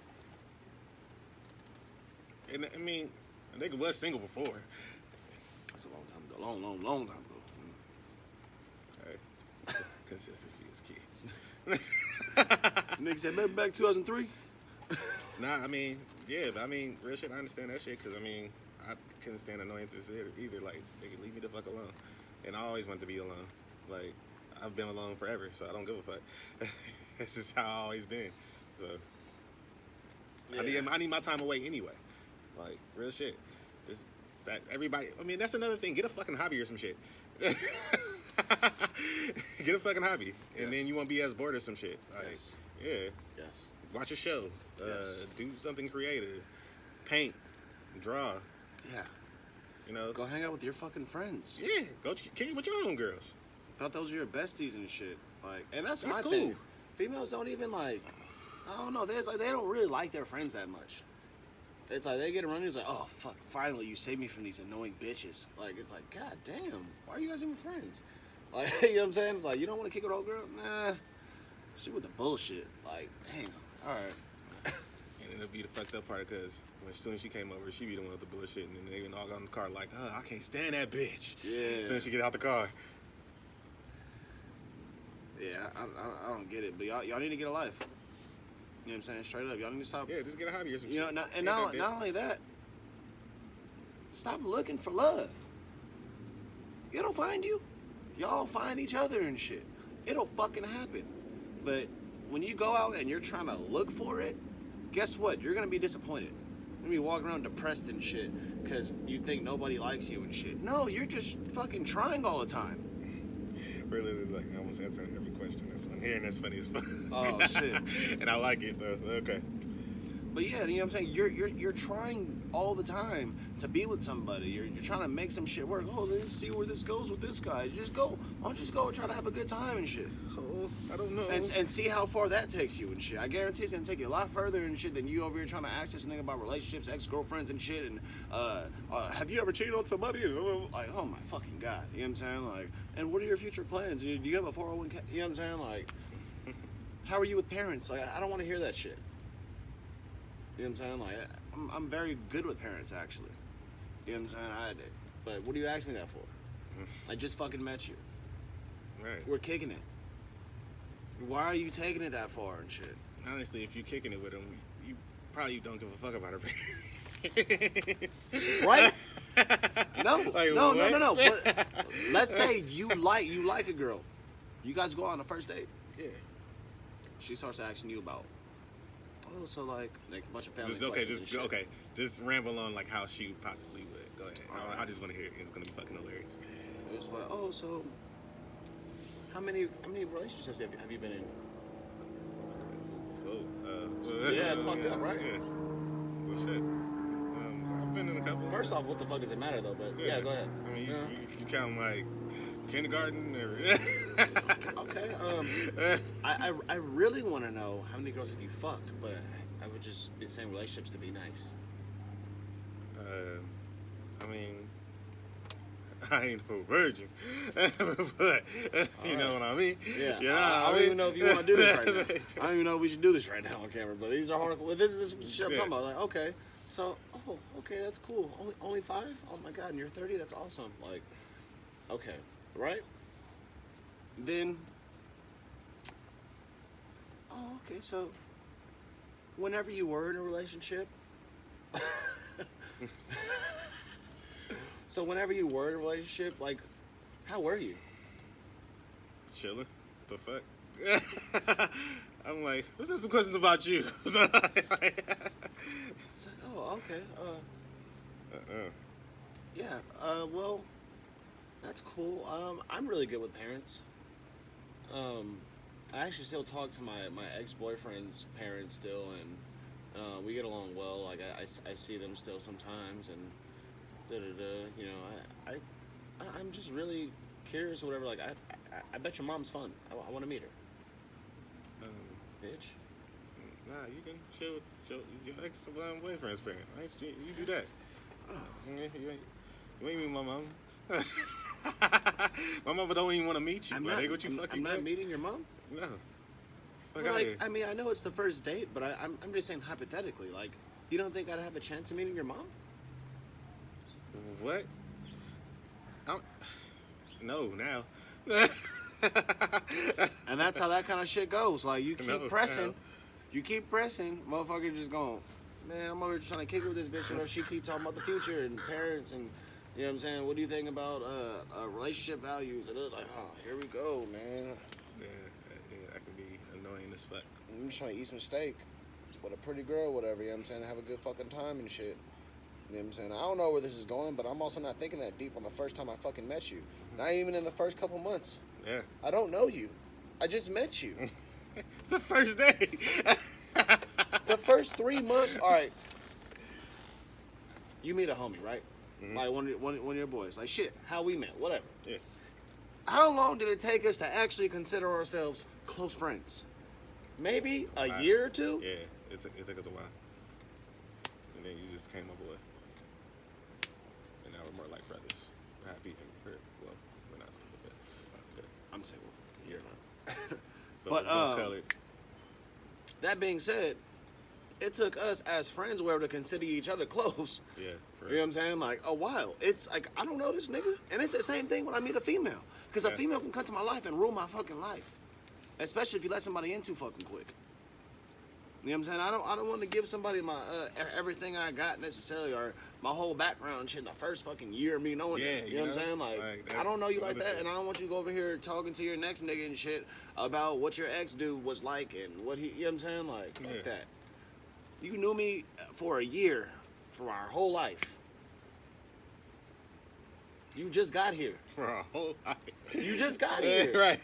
And I mean, a nigga was single before. That's a long time ago. Long time ago. Hey, consistency is key. Nigga said, remember back 2003? Nah, I mean, yeah, but I mean, real shit, I understand that shit, because I mean, I couldn't stand annoyances either. Like, nigga, leave me the fuck alone. And I always want to be alone. Like, I've been alone forever, so I don't give a fuck. This is how I've always been. So, Yeah. I need my time away anyway. Like, real shit. Everybody, I mean, that's another thing. Get a fucking hobby or some shit. Get a fucking hobby. And then you won't be as bored or some shit. Like, yeah. Yes. Watch a show. Do something creative. Paint. Draw. Yeah. You know? Go hang out with your fucking friends. Yeah. Go kick it with your own girls. Thought those were your besties and shit. Like, and that's my cool. thing. Females don't even like, I don't know. There's like they don't really like their friends that much. It's like they get around you, it's like, oh fuck, finally you saved me from these annoying bitches. Like it's like, god damn, why are you guys even friends? Like you know what I'm saying? It's like you don't want to kick with old girl? Nah. She with the bullshit. Like, damn. Alright. And it'll be the fucked up part because as soon as she came over, she be the one with the bullshit, and then they even all got in the car like, oh, I can't stand that bitch. Yeah. As soon as she get out the car. Yeah, I don't get it, but y'all need to get a life. You know what I'm saying? Straight up, y'all need to stop. Yeah, just get a hobby or some You know, shit. not only that, stop looking for love. It'll find you. Y'all find each other and shit. It'll fucking happen. But when you go out and you're trying to look for it, guess what? You're gonna be disappointed. You're gonna be walking around depressed and shit because you think nobody likes you and shit. No, you're just fucking trying all the time. Really, like, I almost answering every question. That's fun. Hearing that's funny as fuck. Oh shit. And I like it though. Okay. But yeah, you know what I'm saying? You're trying all the time to be with somebody. You're trying to make some shit work. Oh, let's see where this goes with this guy. Just go. Why don't you just go and try to have a good time and shit? Oh, I don't know. And see how far that takes you and shit. I guarantee it's gonna take you a lot further and shit than you over here trying to ask this nigga about relationships, ex-girlfriends and shit. And have you ever cheated on somebody? And like, oh my fucking god. You know what I'm saying? Like, and what are your future plans? Do you have a 401k? You know what I'm saying? Like, how are you with parents? Like, I don't want to hear that shit. You know what I'm saying? Like, I'm very good with parents, actually. You know what I'm saying? I did. But what do you ask me that for? I just fucking met you. Right. We're kicking it. Why are you taking it that far and shit? Honestly, if you're kicking it with them, you probably don't give a fuck about her parents. Right? No. Like, No. But let's say you like a girl. You guys go out on a first date. Yeah. She starts asking you about, oh, so like a bunch of family questions. Just ramble on like how she possibly would. Go ahead. Right. I just want to hear it. It's gonna be fucking hilarious. It was like, oh, so how many relationships have you been in? Yeah, it's fucked up, right? Yeah. Well, shit. I've been in a couple. First off, what the fuck does it matter though? But yeah, go ahead. I mean, you count like kindergarten or. Okay. I really want to know how many girls have you fucked, but I would just be saying relationships to be nice. I mean, I ain't no virgin, but you know what I mean. Yeah. You know I don't even know if you want to do this right now. I don't even know if we should do this right now on camera. But these are hard. Well, this is shit I'm talking about. Like, okay, so okay, that's cool. Only 5? Oh my god, and you're 30. That's awesome. Like, okay, right? Then, okay, so whenever you were in a relationship, like, how were you? Chilling. What the fuck? I'm like, what's some questions about you? It's like, oh, okay. Yeah. Well, that's cool. I'm really good with parents. I actually still talk to my ex-boyfriend's parents still, and we get along well. Like I see them still sometimes, and you know, I'm just really curious or whatever. Like I bet your mom's fun. I want to meet her. Bitch. Nah, you can chill with your ex-boyfriend's parents. Right? You do that. Oh. You ain't meet my mom. My mama don't even want to meet you. I'm not meeting your mom. No. Well, like, I mean, I know it's the first date, but I'm just saying hypothetically. Like, you don't think I'd have a chance of meeting your mom? What? No, now. And that's how that kind of shit goes. Like, you keep No, pressing, motherfucker just going, man, I'm over here trying to kick it with this bitch, and she keep talking about the future and parents and, you know what I'm saying, what do you think about relationship values? And they're like, oh, here we go, man. Yeah, that can be annoying as fuck. I'm just trying to eat some steak. with a pretty girl, whatever. You know what I'm saying? Have a good fucking time and shit. You know what I'm saying? I don't know where this is going, but I'm also not thinking that deep on the first time I fucking met you. Not even in the first couple months. Yeah. I don't know you. I just met you. It's the first day. The first 3 months, all right. You meet a homie, right? Mm-hmm. Like one of your boys. Like, shit, how we met, whatever. Yeah. How long did it take us to actually consider ourselves close friends? Maybe a year or two? Yeah, it took us a while. And then you just became my boy. And now we're more like brothers. We're happy and we're not single, but yeah. I'm single. You're not. But colored. That being said, it took us as friends where to consider each other close. Yeah. You know what I'm saying? Like, a while. It's like, I don't know this nigga. And it's the same thing when I meet a female. Because a female can come to my life and ruin my fucking life. Especially if you let somebody in too fucking quick. You know what I'm saying? I don't want to give somebody my everything I got necessarily, or my whole background and shit in the first fucking year of me knowing it. You know what I'm saying? Like I don't know you like that, shit. and I don't want you to go over here talking to your next nigga and shit about what your ex dude was like and what he, you know what I'm saying? Like, fuck that. You knew me for a year, for our whole life. You just got here. For our whole life. You just got here. Right.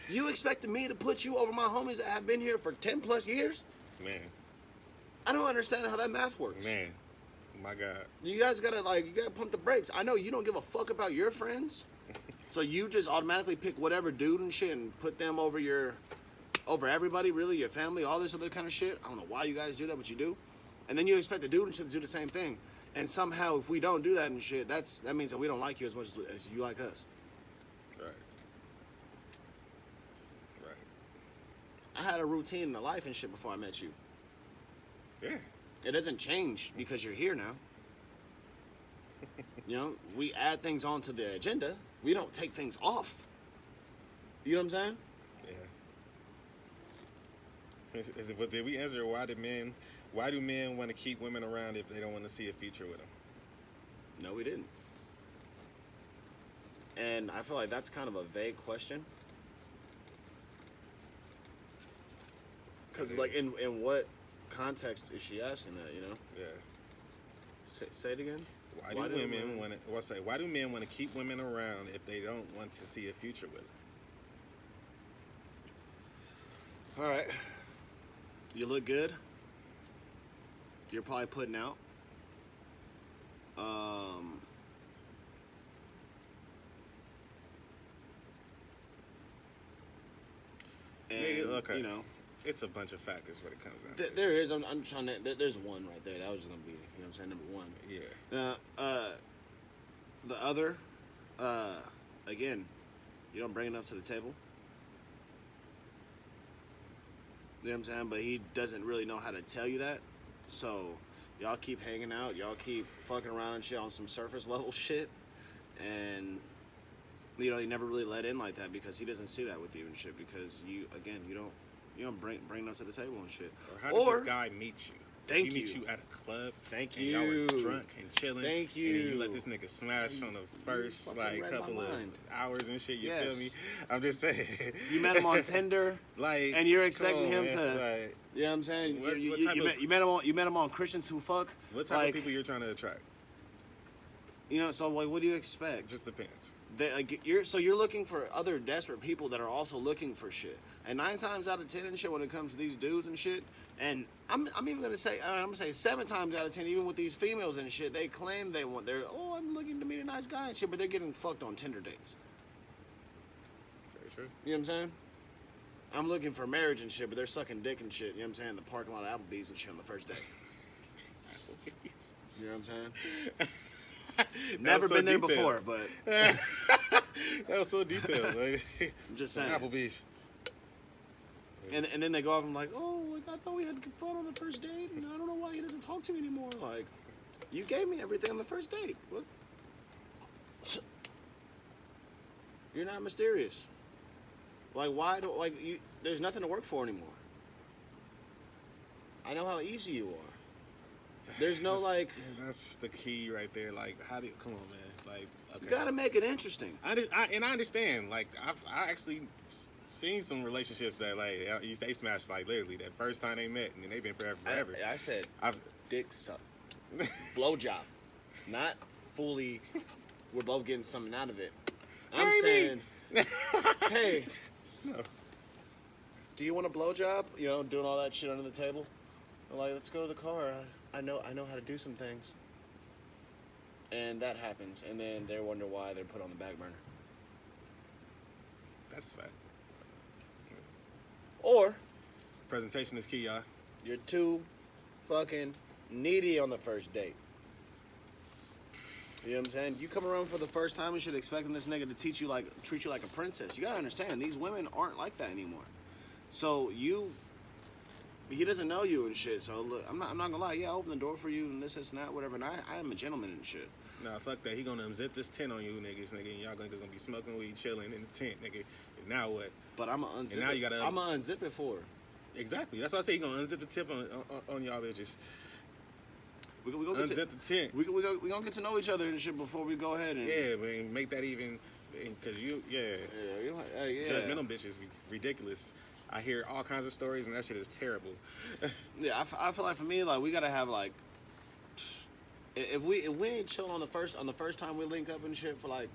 You expected me to put you over my homies that have been here for 10 plus years? Man. I don't understand how that math works. Man. My God. You guys gotta pump the brakes. I know you don't give a fuck about your friends. So you just automatically pick whatever dude and shit and put them over everybody, really, your family, all this other kind of shit. I don't know why you guys do that, but you do. And then you expect the dude and shit to do the same thing. And somehow, if we don't do that and shit, that means that we don't like you as much as you like us. Right. Right. I had a routine in the life and shit before I met you. Yeah. It doesn't change because you're here now. You know, we add things onto the agenda. We don't take things off. You know what I'm saying? Yeah. But did we answer why do men want to keep women around if they don't want to see a future with them? No, we didn't. And I feel like that's kind of a vague question. Because, like, in what context is she asking that, you know? Yeah. Say it again? Why do men want to keep women around if they don't want to see a future with them? All right. You look good. You're probably putting out. And, okay. you know. It's a bunch of factors when it comes down to There is. I'm trying to. There's one right there. That was going to be, you know what I'm saying, number one. Yeah. The other, again, you don't bring enough to the table. You know what I'm saying? But he doesn't really know how to tell you that. So, y'all keep hanging out. Y'all keep fucking around and shit on some surface level shit. And, you know, you never really let in like that because he doesn't see that with you and shit. Because you don't bring enough to the table and shit. Or how did this guy meet you? Thank he you. meet you at a club. Thank and you. Y'all were drunk and chilling. Thank you. And then you let this nigga smash on the first couple of hours and shit. You feel me? I'm just saying. You met him on Tinder, like, and you're expecting him man. to. Like, you know what I'm saying? You met him on Christians Who Fuck. What type of people you're trying to attract? You know, so like, what do you expect? Just depends. You're looking for other desperate people that are also looking for shit. And 9 times out of 10 and shit, when it comes to these dudes and shit, and I'm even gonna say 7 times out of 10, even with these females and shit, they claim I'm looking to meet a nice guy and shit, but they're getting fucked on Tinder dates. Very true. You know what I'm saying? I'm looking for marriage and shit, but they're sucking dick and shit. You know what I'm saying? The parking lot of Applebee's and shit on the first day. Applebee's. You know what I'm saying? Never been there before, but that was so detailed. Like, I'm just saying. Applebee's. And then they go off and like, oh, like I thought we had good fun on the first date, and I don't know why he doesn't talk to me anymore. Like, you gave me everything on the first date. What? You're not mysterious. Like, why do you? There's nothing to work for anymore. I know how easy you are. There's no That's the key right there. Like, come on, man. Like, okay. You gotta make it interesting. I understand. Like, I actually seen some relationships that like they smashed like literally that first time they met, and then they've been forever. I said I've dick suck, blowjob, not fully. We're both getting something out of it. I'm saying, hey, no. do you want a blowjob? You know, doing all that shit under the table. I'm like, let's go to the car. I know how to do some things. And that happens, and then they wonder why they're put on the back burner. That's a fact. Or Presentation is key, y'all. you're too fucking needy on the first date. You know what I'm saying? You come around for the first time and shit expecting this nigga to treat you like a princess. You gotta understand, these women aren't like that anymore. So he doesn't know you and shit. So look, I'm not gonna lie. Yeah, I open the door for you and this and that, whatever. And I am a gentleman and shit. Nah, fuck that. He gonna unzip this tent on you, niggas, nigga. And y'all gonna be smoking weed, chilling in the tent, nigga. And now what? But I'm gonna unzip. And now you gotta. I'm gonna unzip it for her. Exactly. That's why I say he gonna unzip the tip on y'all bitches. We gonna unzip the tent. We gonna get to know each other and shit before we go ahead and. Yeah, man. Make that even, because yeah. Yeah. Judgmental bitches be ridiculous. I hear all kinds of stories, and that shit is terrible. Yeah, I feel like for me, like we gotta have like, if we ain't chill on the first time we link up and shit for like,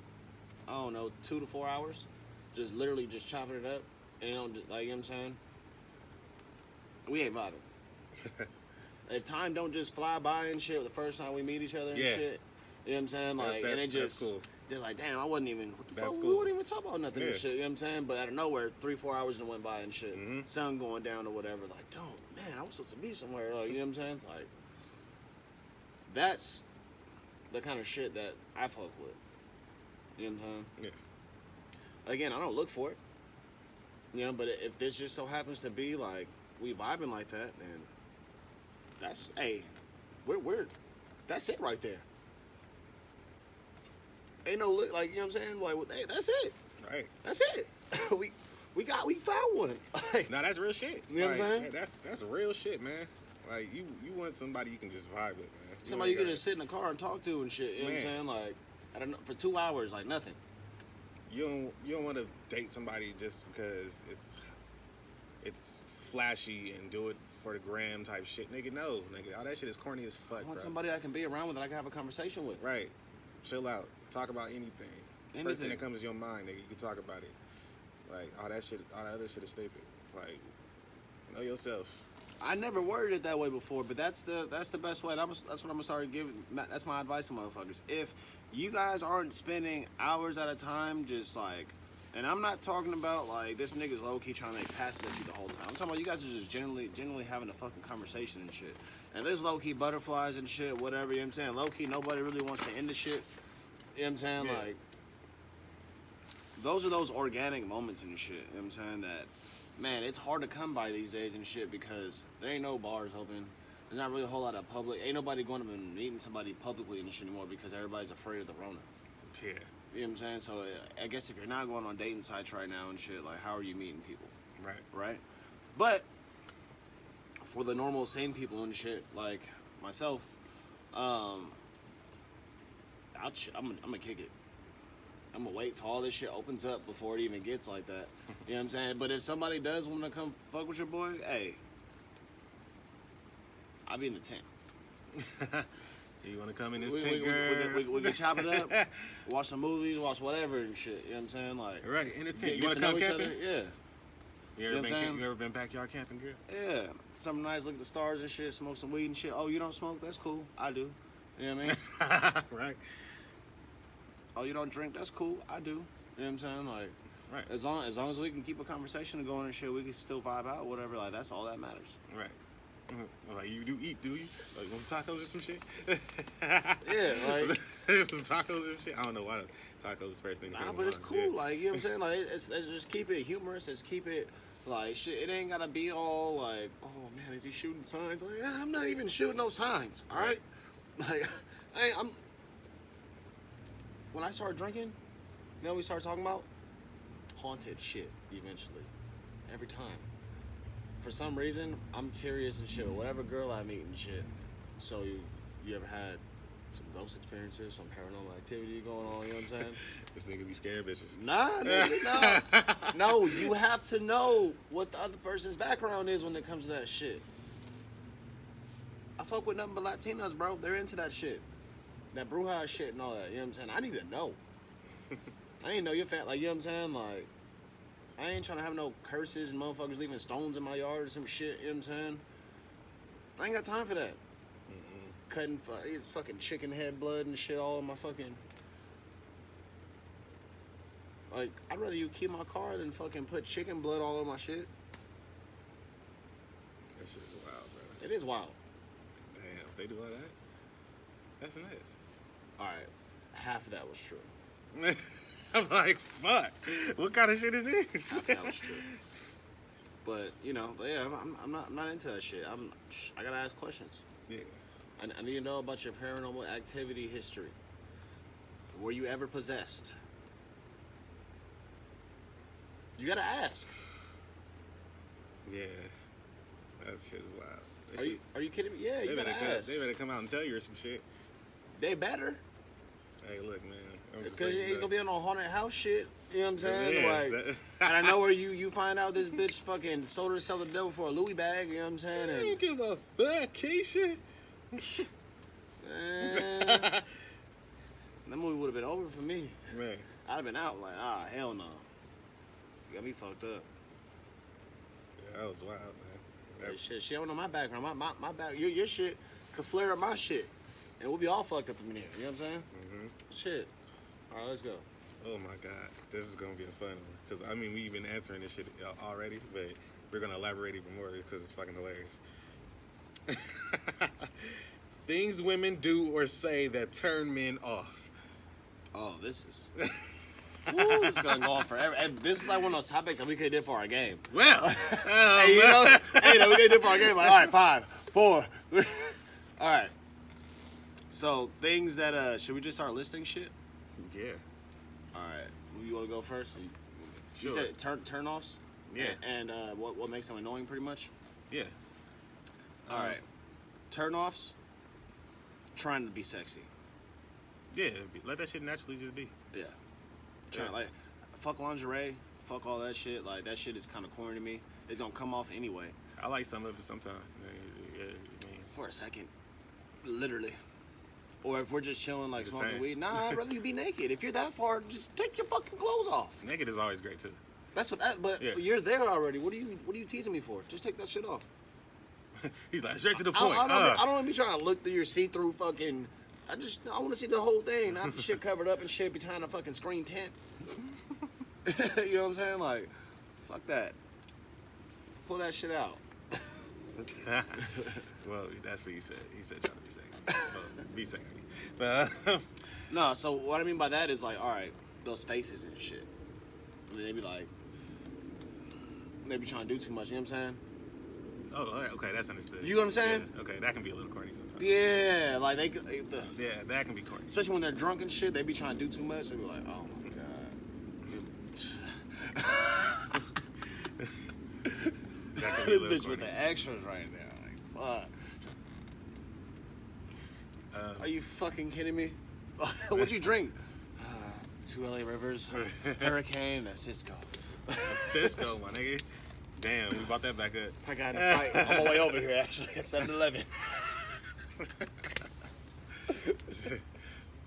I don't know, 2 to 4 hours, just literally just chopping it up, and you know, like, you know what I'm saying, we ain't vibing. If time don't just fly by and shit the first time we meet each other and shit, you know what I'm saying, like, and it just cool. Just like, damn, I wasn't even, what the That's fuck, cool. we wouldn't even talk about nothing and Yeah. shit, you know what I'm saying? But out of nowhere, 3-4 hours and went by and shit. Mm-hmm. Sun going down or whatever, like, don't, man, I was supposed to be somewhere, like, you know what I'm saying? Like, that's the kind of shit that I fuck with. You know what I'm saying? Yeah. Again, I don't look for it. You know, but if this just so happens to be, like, we vibing like that, then that's, hey, we're that's it right there. Ain't no look, like, you know what I'm saying? Like, hey, that's it. Right. That's it. we found one. Like, Now that's real shit. You know what I'm saying? Hey, that's real shit, man. Like you want somebody you can just vibe with, man. somebody you can just sit in the car and talk to and shit. You know what I'm Man. saying? Like, I don't know, for 2 hours, like nothing. You don't want to date somebody just because it's flashy and do it for the gram type shit, nigga. No, nigga, all that shit is corny as fuck, I want bro. somebody I can be around with that I can have a conversation with. Right. Chill out. Talk about anything. First thing Anything. that comes to your mind, nigga, you can talk about it. Like all that shit, all that other shit is stupid. Like, know yourself. I never worded it that way before, but that's the best way. That's what I'm gonna start giving. That's my advice to motherfuckers. If you guys aren't spending hours at a time, just like, and I'm not talking about like this nigga's low key trying to make passes at you the whole time. I'm talking about you guys are just generally having a fucking conversation and shit. And there's low key butterflies and shit, whatever. You know what I'm saying? Low key, nobody really wants to end the shit. You know what I'm saying? Yeah. Like, those are those organic moments and shit. You know what I'm saying? That, man, it's hard to come by these days and shit because there ain't no bars open. There's not really a whole lot of public. Ain't nobody going up and meeting somebody publicly and shit anymore because everybody's afraid of the Rona. Yeah. You know what I'm saying? So I guess if you're not going on dating sites right now and shit, like, how are you meeting people? Right. Right? But for the normal sane people and shit like myself, I'm gonna kick it. I'm gonna wait till all this shit opens up before it even gets like that. You know what I'm saying? But if somebody does want to come fuck with your boy, hey, I'll be in the tent. You want to come in this We tent, girl? we can chop it up, watch some movies, watch whatever and shit. You know what I'm saying? Like, Right, in the tent. You get want to to know come each camping? other. Yeah. You ever been backyard camping, girl? Yeah. Something nice, look at the stars and shit, smoke some weed and shit. Oh, you don't smoke? That's cool. I do. You know what I mean? Right. Oh, you don't drink? That's cool. I do. You know what I'm saying? Like, Right. as long as we can keep a conversation going and shit, we can still vibe out, whatever. Like, that's all that matters. Right. Like, you do eat, do you? Like, want some tacos or some shit? Yeah, like, some tacos or shit? I don't know why tacos is first thing. that nah, came to but it's mind. cool. Yeah. Like, you know what I'm saying? Like, let's just keep it humorous. Let's keep it, like, shit. It ain't gotta be all like, oh man, is he shooting signs? Like, yeah, I'm not even shooting no signs. All right. Like, I'm. When I start drinking, you know what we start talking about? Haunted shit. Eventually, every time. For some reason, I'm curious and shit. Whatever girl I meet and shit. So you ever had some ghost experiences, some paranormal activity going on. You know what I'm saying? This nigga be scaring bitches. Nah, nigga, no. No, you have to know what the other person's background is when it comes to that shit. I fuck with nothing but Latinas, bro. They're into that shit. That Bruja shit and all that. You know what I'm saying? I need to know. I ain't know your fat. Like, you know what I'm saying? Like, I ain't trying to have no curses and motherfuckers leaving stones in my yard or some shit. You know what I'm saying? I ain't got time for that. Cutting it's fucking chicken head blood and shit all in my fucking. Like, I'd rather you keep my car than fucking put chicken blood all over my shit. That shit is wild, bro. It is wild. Damn, if they do all that, that's nuts. Alright, half of that was true. I'm like, fuck. What kind of shit is this? Half of that was true. But, you know, yeah, I'm not into that shit. I gotta ask questions. Yeah. I need to know about your paranormal activity history. Were you ever possessed? You gotta ask. Yeah. That shit is wild. Are you kidding me? Yeah, you gotta ask. They better come out and tell you or some shit. They better. Hey, look, man. Because you ain't gonna be on no haunted house shit. You know what I'm saying? Yeah, like, and I know where you find out this bitch fucking sold herself to the devil for a Louis bag. You know what I'm saying? I don't give a fuck, Keisha. That movie would have been over for me. Man. I'd have been out like, hell no. You got me fucked up. Yeah, that was wild, man. Shit don't know my background. My back, your shit could flare up my shit. And we'll be all fucked up in here. You know what I'm saying? Mm-hmm. Shit. All right, let's go. Oh, my God. This is going to be a fun one. Because, I mean, we've been answering this shit already, but we're going to elaborate even more because it's fucking hilarious. Things women do or say that turn men off. Oh, this is... Woo, this is going to go on forever. And this is like one of those topics that we could have did for our game. Well. Hey, you know, we could have did for our game. Like, all right, 5, 4, 3. All right. So, things that... should we just start listing shit? Yeah. All right. You want to go first? Sure. You said turn-offs? Yeah. And what makes them annoying, pretty much? Yeah. All right. Turn-offs, trying to be sexy. Yeah, let that shit naturally just be. Yeah. Like, fuck lingerie, fuck all that shit. Like, that shit is kind of corny to me. It's going to come off anyway. I like some of it sometimes. Yeah, I mean. For a second. Literally. Or if we're just chilling, like, Just smoking saying. weed. Nah, I'd rather you be naked. If you're that far, just take your fucking clothes off. Naked is always great, too. That's what but Yeah. you're there already. What are you teasing me for? Just take that shit off. He's like, straight to the point. I don't want to be trying to look through your see-through fucking... I want to see the whole thing, not the shit covered up and shit behind a fucking screen tent. You know what I'm saying? Like, fuck that. Pull that shit out. Well, that's what he said. He said try to be sexy. Well, be sexy. But, No, so what I mean by that is like, all right, those faces and shit. And they be like, they be trying to do too much, you know what I'm saying? oh, all right, okay, that's understood. You know what I'm saying? Yeah, okay, that can be a little corny sometimes. Yeah, like Yeah, that can be corny. especially when they're drunk and shit, they be trying to do too much. They be like, oh my god. That can be a This little bitch with corny. the extras right now. Like, fuck. Are you fucking kidding me? What'd you drink? 2 LA Rivers, Hurricane, and a Cisco. Cisco, my nigga. Damn, we brought that back up. I got in a fight on my way over here, actually, at 7-Eleven.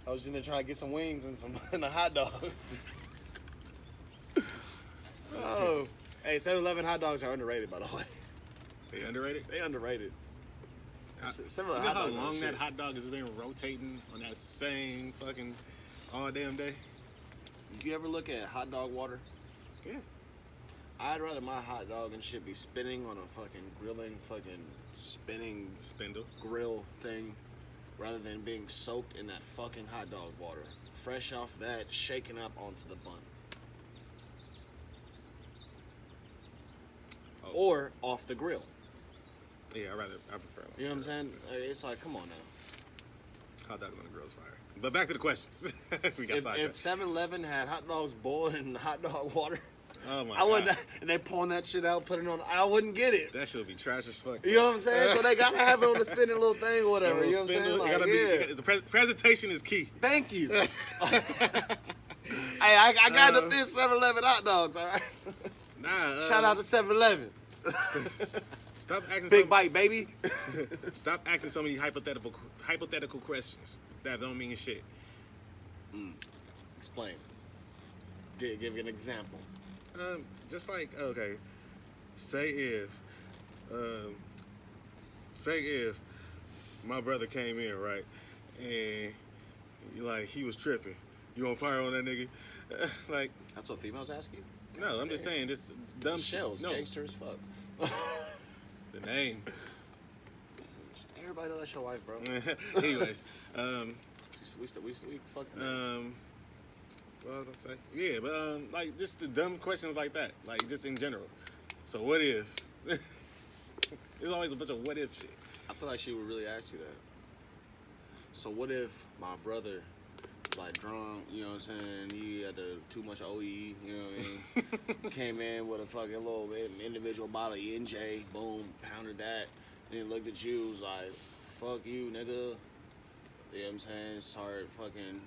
I was in there trying to get some wings and a hot dog. Oh. Hey, 7-Eleven hot dogs are underrated, by the way. They underrated? They underrated. You Several know hot how dogs are long shit. that hot dog has been rotating on that same fucking all damn day? You ever look at hot dog water? Yeah. I'd rather my hot dog and shit be spinning on a fucking grilling, fucking spinning Spindle. grill thing rather than being soaked in that fucking hot dog water. Fresh off that, shaken up onto the bun. Oh. Or off the grill. Yeah, I prefer like You know what I'm saying? It's like, come on now. hot dogs on the grill's fire. But back to the questions. We got If sidetracked. 7-Eleven had hot dogs boiled in hot dog water, Oh my I wouldn't, god. and they pulling that shit out, putting it on. I wouldn't get it. That shit would be trash as fuck. You know what I'm saying? So they gotta have it on the spinning little thing or whatever. You know what I'm saying? Like, The presentation is key. Thank you. Hey, I got to fit 7-Eleven hot dogs, all right? Nah. Shout out to 7-Eleven. Stop asking Big bite, baby. Stop asking so many hypothetical questions that don't mean shit. Explain. Give you an example. Just like, okay, say if my brother came in, right, and like he was tripping, you on fire on that nigga? Like, That's what females ask you? no, I'm just saying this dumb Shells, No, gangster as fuck. the name. Everybody know that's your wife, bro. Anyways, we fucked what was I say? Yeah, but like just the dumb questions like that, like just in general. So what if? There's always a bunch of what if shit. I feel like she would really ask you that. So what if my brother was like drunk, you know what I'm saying? He had too much OE, you know what I mean? Came in with a fucking little individual bottle of NJ, boom, pounded that. Then looked at you, was like, fuck you, nigga. You know what I'm saying? Started fucking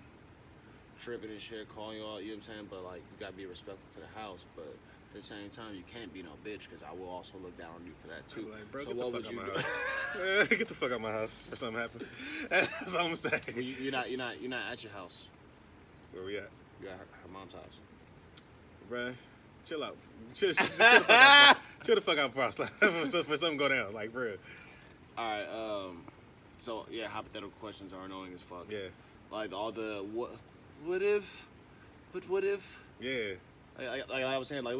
tripping and shit, calling you out, you know what I'm saying? But like, you gotta be respectful to the house, but at the same time, you can't be no bitch, because I will also look down on you for that too. Like, bro, so get what the would fuck you out do? my house. Get the fuck out my house or something happen. That's all I'm saying. You're not at your house. Where we at? You're at her mom's house. Bruh, chill out. Chill the fuck out. Chill the fuck out before I slap. For something go down. Like, bruh. All right. So yeah, hypothetical questions are annoying as fuck. Yeah. Like all the what if, but what if? Yeah. Like I was saying, like,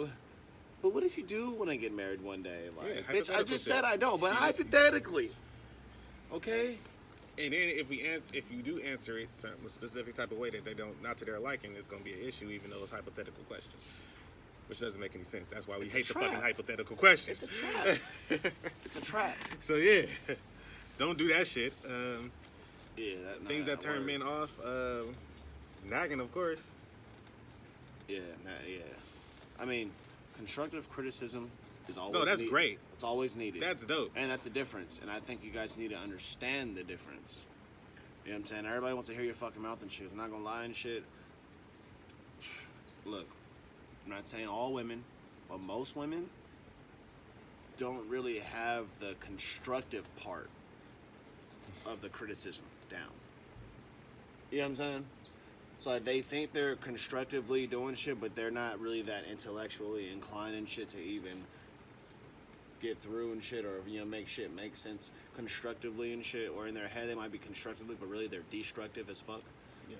but what if you do want to get married one day? Like, Yeah, bitch, I just hypothetical said I know, but shit. hypothetically, okay. And then if you do answer it a specific type of way that they don't, not to their liking, it's gonna be an issue, even though it's a hypothetical question, which doesn't make any sense. That's why we hate the fucking hypothetical questions. It's a trap. It's a trap. So yeah, don't do that shit. Yeah, Things that turn men off, nagging, of course. Yeah, yeah. I mean, constructive criticism is always. No, that's great. It's always needed. That's dope. And that's a difference. And I think you guys need to understand the difference. You know what I'm saying? Everybody wants to hear your fucking mouth and shit. I'm not gonna lie and shit. Look, I'm not saying all women, but most women don't really have the constructive part of the criticism down. You know what I'm saying? So like, they think they're constructively doing shit, but they're not really that intellectually inclined and shit to even get through and shit, or make shit make sense constructively and shit. Or in their head they might be constructively, but really they're destructive as fuck. Yeah.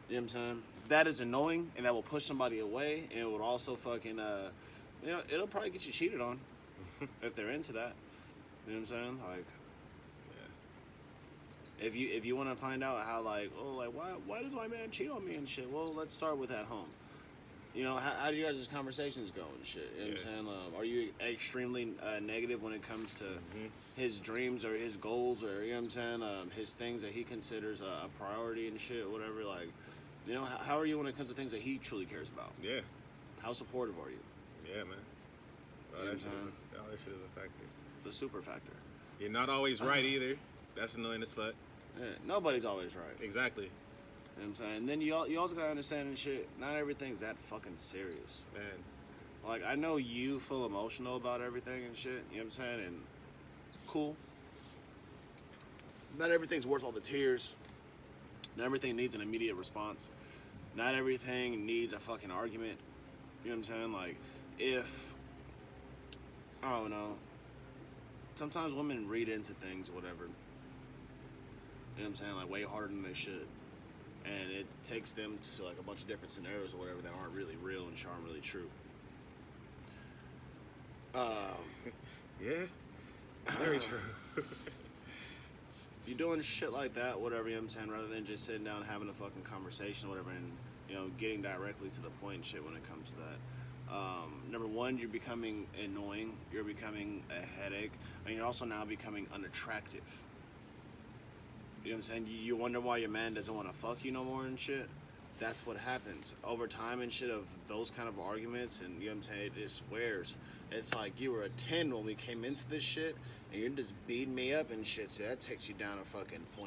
You know what I'm saying? That is annoying, and that will push somebody away, and it would also fucking it'll probably get you cheated on if they're into that. You know what I'm saying? Like, If you want to find out how why does my man cheat on me and shit, well, let's start with at home. You know, how do you guys' conversations go and shit? You know what I'm saying? Are you extremely negative when it comes to his dreams or his goals, or you know what I'm saying, his things that he considers a priority and shit, or whatever? Like, you know, how are you when it comes to things that he truly cares about? Yeah. How supportive are you? Yeah, man. All that shit is a factor. It's a super factor. You're not always right either. That's annoying as fuck. Yeah, nobody's always right. Exactly. You know what I'm saying? And then you also gotta understand and shit, not everything's that fucking serious. Man. Like, I know you feel emotional about everything and shit, you know what I'm saying? And cool. Not everything's worth all the tears. Not everything needs an immediate response. Not everything needs a fucking argument. You know what I'm saying? Like, I don't know. Sometimes women read into things or whatever. You know what I'm saying? Like, way harder than they should. And it takes them to, like, a bunch of different scenarios or whatever that aren't really real and aren't really true. Yeah. Very true. You're doing shit like that, whatever, you know what I'm saying, rather than just sitting down and having a fucking conversation or whatever and, getting directly to the point and shit when it comes to that. Number one, you're becoming annoying. You're becoming a headache. And you're also now becoming unattractive. You know what I'm saying? You wonder why your man doesn't want to fuck you no more and shit. that's what happens over time and shit of those kind of arguments, and you know what I'm saying, it just swears. It's like you were a 10 when we came into this shit, and you're just beating me up and shit, so that takes you down to fucking .5,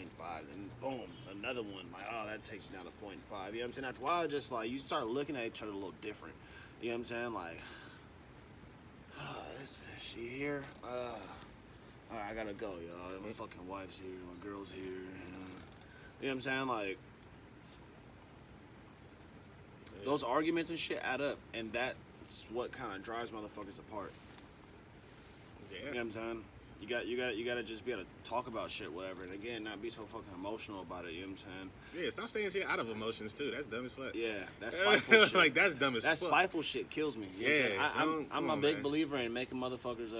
and boom, another one, like, oh, that takes you down to .5, you know what I'm saying? After a while, just like, you start looking at each other a little different, you know what I'm saying? Like, oh, this bitch, she here? Alright, I gotta go, y'all. My fucking wife's here, my girl's here, you know what I'm saying? Like, those arguments and shit add up, and that's what kind of drives motherfuckers apart. Yeah. You know what I'm saying? You gotta just be able to talk about shit, whatever, and again, not be so fucking emotional about it. You know what I'm saying? Yeah, stop saying shit out of emotions too. That's dumb as fuck. Yeah, that's spiteful shit. Like that's dumb as fuck. That spiteful shit kills me. You know what I'm saying? I'm a big believer in making motherfuckers.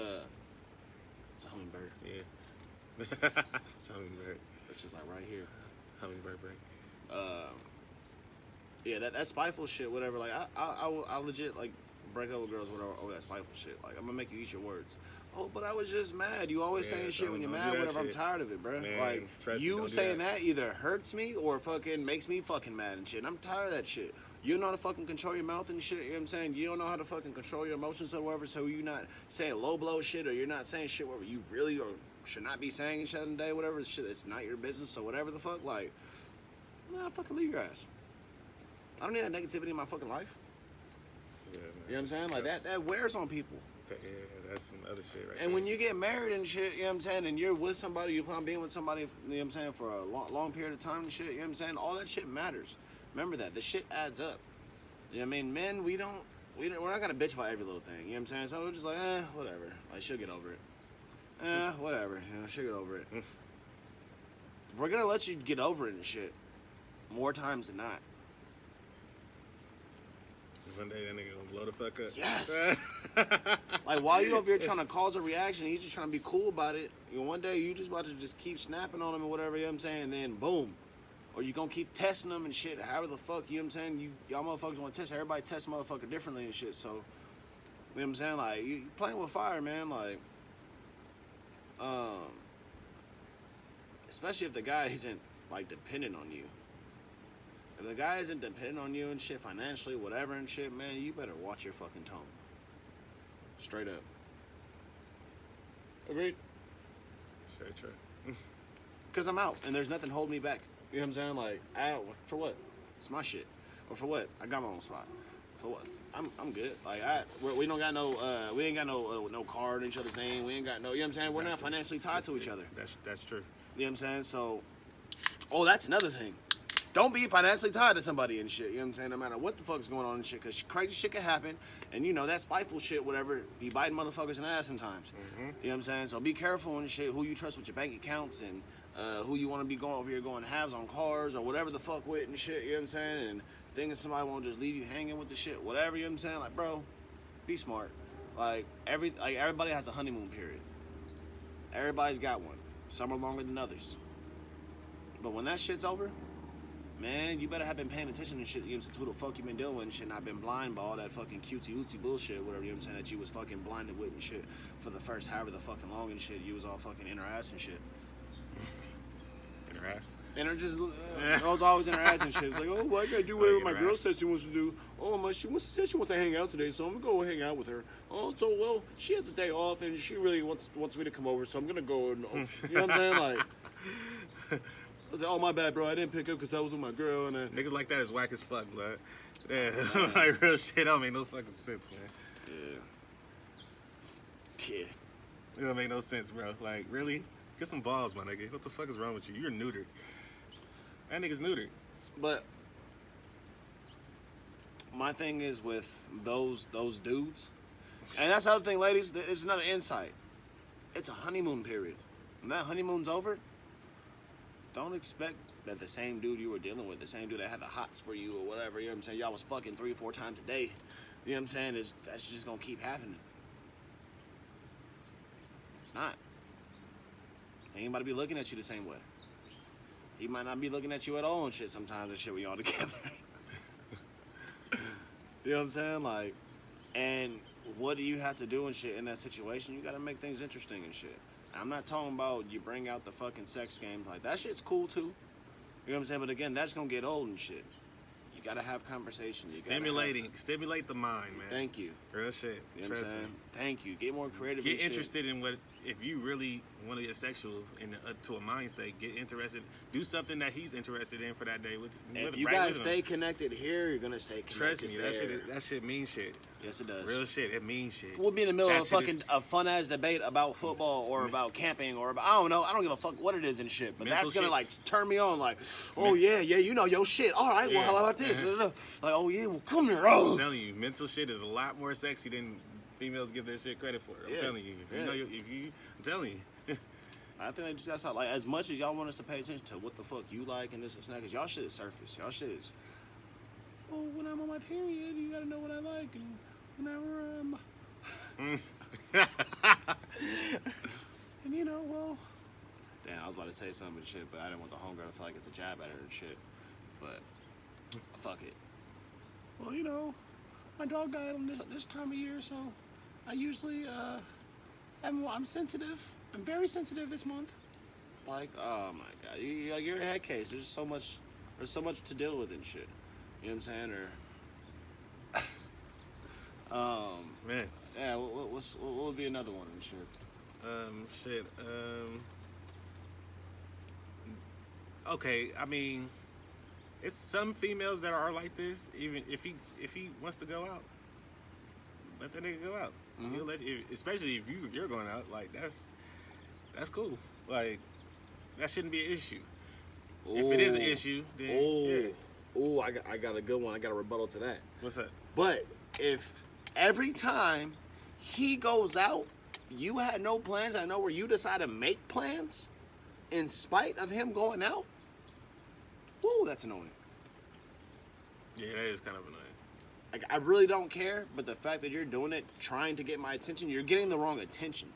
It's a hummingbird. Yeah. It's a hummingbird. It's just like right here. Hummingbird break. Yeah, that spiteful shit, whatever. Like I legit like break up with girls over that spiteful shit. Like I'm gonna make you eat your words. Oh, but I was just mad. You always saying shit when you're mad, whatever. I'm tired of it, bro. Man, like you saying that either hurts me or fucking makes me fucking mad and shit. And I'm tired of that shit. You don't know how to fucking control your mouth and shit. You know what I'm saying? You don't know how to fucking control your emotions or whatever. So you're not saying low blow shit, or you're not saying shit whatever you really or should not be saying each other today, whatever. Shit, it's not your business. So whatever the fuck, like, nah, fucking leave your ass. I don't need that negativity in my fucking life. Yeah, man. You know what I'm saying? Like that wears on people. Yeah, that's some other shit right And there. when you get married and shit, you know what I'm saying, and you're with somebody, you plan on being with somebody, you know what I'm saying, for a long period of time and shit, you know what I'm saying, all that shit matters. Remember that. The shit adds up. You know what I mean? Men, we're not gonna bitch about every little thing, you know what I'm saying? So we're just like, whatever. Like, she'll get over it. Whatever. You know, she'll get over it. We're gonna let you get over it and shit more times than not. One day that nigga gonna blow the fuck up. Yes. Like while you over here trying to cause a reaction, he's just trying to be cool about it. You know, one day you just about to just keep snapping on him or whatever, you know what I'm saying, and then boom. Or you gonna keep testing them and shit, however the fuck, you know what I'm saying? Y'all motherfuckers wanna test, everybody tests motherfucker differently and shit, so, you know what I'm saying? Like, you playing with fire, man, like, especially if the guy isn't, like, dependent on you. If the guy isn't dependent on you and shit, financially, whatever and shit, man, you better watch your fucking tone. Straight up. Agreed? Straight true. Because I'm out, and there's nothing holding me back. You know what I'm saying? Like, for what? It's my shit. Or for what? I got my own spot. For what? I'm good. Like, we don't got no, we ain't got no card in each other's name. We ain't got no, you know what I'm saying? Exactly. We're not financially tied to each other. That's true. You know what I'm saying? So, that's another thing. Don't be financially tied to somebody and shit. You know what I'm saying? No matter what the fuck's going on and shit, because crazy shit can happen. And you know, that spiteful shit, whatever, be biting motherfuckers in the ass sometimes. You know what I'm saying? So be careful and shit, who you trust with your bank accounts and who you want to be going over here going halves on cars or whatever the fuck with and shit. You know what I'm saying? And thinking somebody won't just leave you hanging with the shit, whatever. You know what I'm saying? Like, bro, be smart. Like everybody has a honeymoon period. Everybody's got one. Some are longer than others. But when that shit's over, man, you better have been paying attention to shit. You know what I'm saying? Who the fuck you been dealing with and shit, not been blind by all that fucking cutesy bullshit, whatever, you know what I'm saying, that you was fucking blinded with and shit for the first however the fucking long and shit. You was all fucking in her ass and shit. In her ass? And her just, I was always in her ass and shit. It's like, oh, well, I gotta do whatever my girl says she wants to do. Oh, she said she wants to hang out today, so I'm gonna go hang out with her. Oh, so, well, she has a day off and she really wants me to come over, so I'm gonna go and, you know what I'm saying? Like, oh, my bad, bro. I didn't pick up because I was with my girl. And niggas like that is whack as fuck, blood. Yeah, like real shit. That don't make no fucking sense, man. Yeah. It don't make no sense, bro. Like, really? Get some balls, my nigga. What the fuck is wrong with you? You're neutered. That nigga's neutered. But my thing is with those dudes, and that's the other thing, ladies. It's another insight. It's a honeymoon period. When that honeymoon's over, don't expect that the same dude you were dealing with, the same dude that had the hots for you or whatever, you know what I'm saying, y'all was fucking 3 or 4 times a day, you know what I'm saying, that's just gonna keep happening. It's not. Ain't anybody be looking at you the same way. He might not be looking at you at all and shit sometimes and shit when y'all together. You know what I'm saying? Like, and what do you have to do and shit in that situation? You gotta make things interesting and shit. I'm not talking about you bring out the fucking sex games. Like, that shit's cool too. You know what I'm saying? But again, that's gonna get old and shit. gotta have conversations. Stimulate the mind, man. Thank you. Real shit. You know what I'm saying? Thank you. Get more creative. Get interested in what, if you really want to get sexual to a mind state, get interested. Do something that he's interested in for that day. If you guys stay connected here, you're gonna stay connected. Trust me, there. that shit means shit. Yes, it does. Real shit. It means shit. We'll be in the middle of a fun ass debate about football or about camping or about, I don't know. I don't give a fuck what it is and shit. But that's gonna like turn me on. Like, oh yeah, you know your shit. All right, well how about this? Like, oh yeah, well come here. Oh. I'm telling you, mental shit is a lot more sexy than females give their shit credit for. I'm telling you. I'm telling you. I think they just got to, like, as much as y'all want us to pay attention to what the fuck you like and this and that, because y'all shit is surface. Y'all shit is, oh, when I'm on my period, you gotta know what I like, and whenever and you know, well, damn, I was about to say something and shit, but I didn't want the homegirl to feel like it's a jab at her and shit, but fuck it. Well, you know, my dog died on this time of year, so I usually, I'm sensitive. I'm very sensitive this month. Like, oh my god, you're a head case. There's so much to deal with and shit. You know what I'm saying? Or, man. Yeah. What would be another one and shit? Okay, I mean, it's some females that are like this. Even if he wants to go out, let that nigga go out. Mm-hmm. He'll let you, especially if you're going out. Like that's cool. Like, that shouldn't be an issue. Ooh. If it is an issue, then Ooh, I got a good one. I got a rebuttal to that. What's that? But if every time he goes out, you had no plans, I know where you decide to make plans in spite of him going out, ooh, that's annoying. Yeah, that is kind of annoying. Like, I really don't care, but the fact that you're doing it, trying to get my attention, you're getting the wrong attention.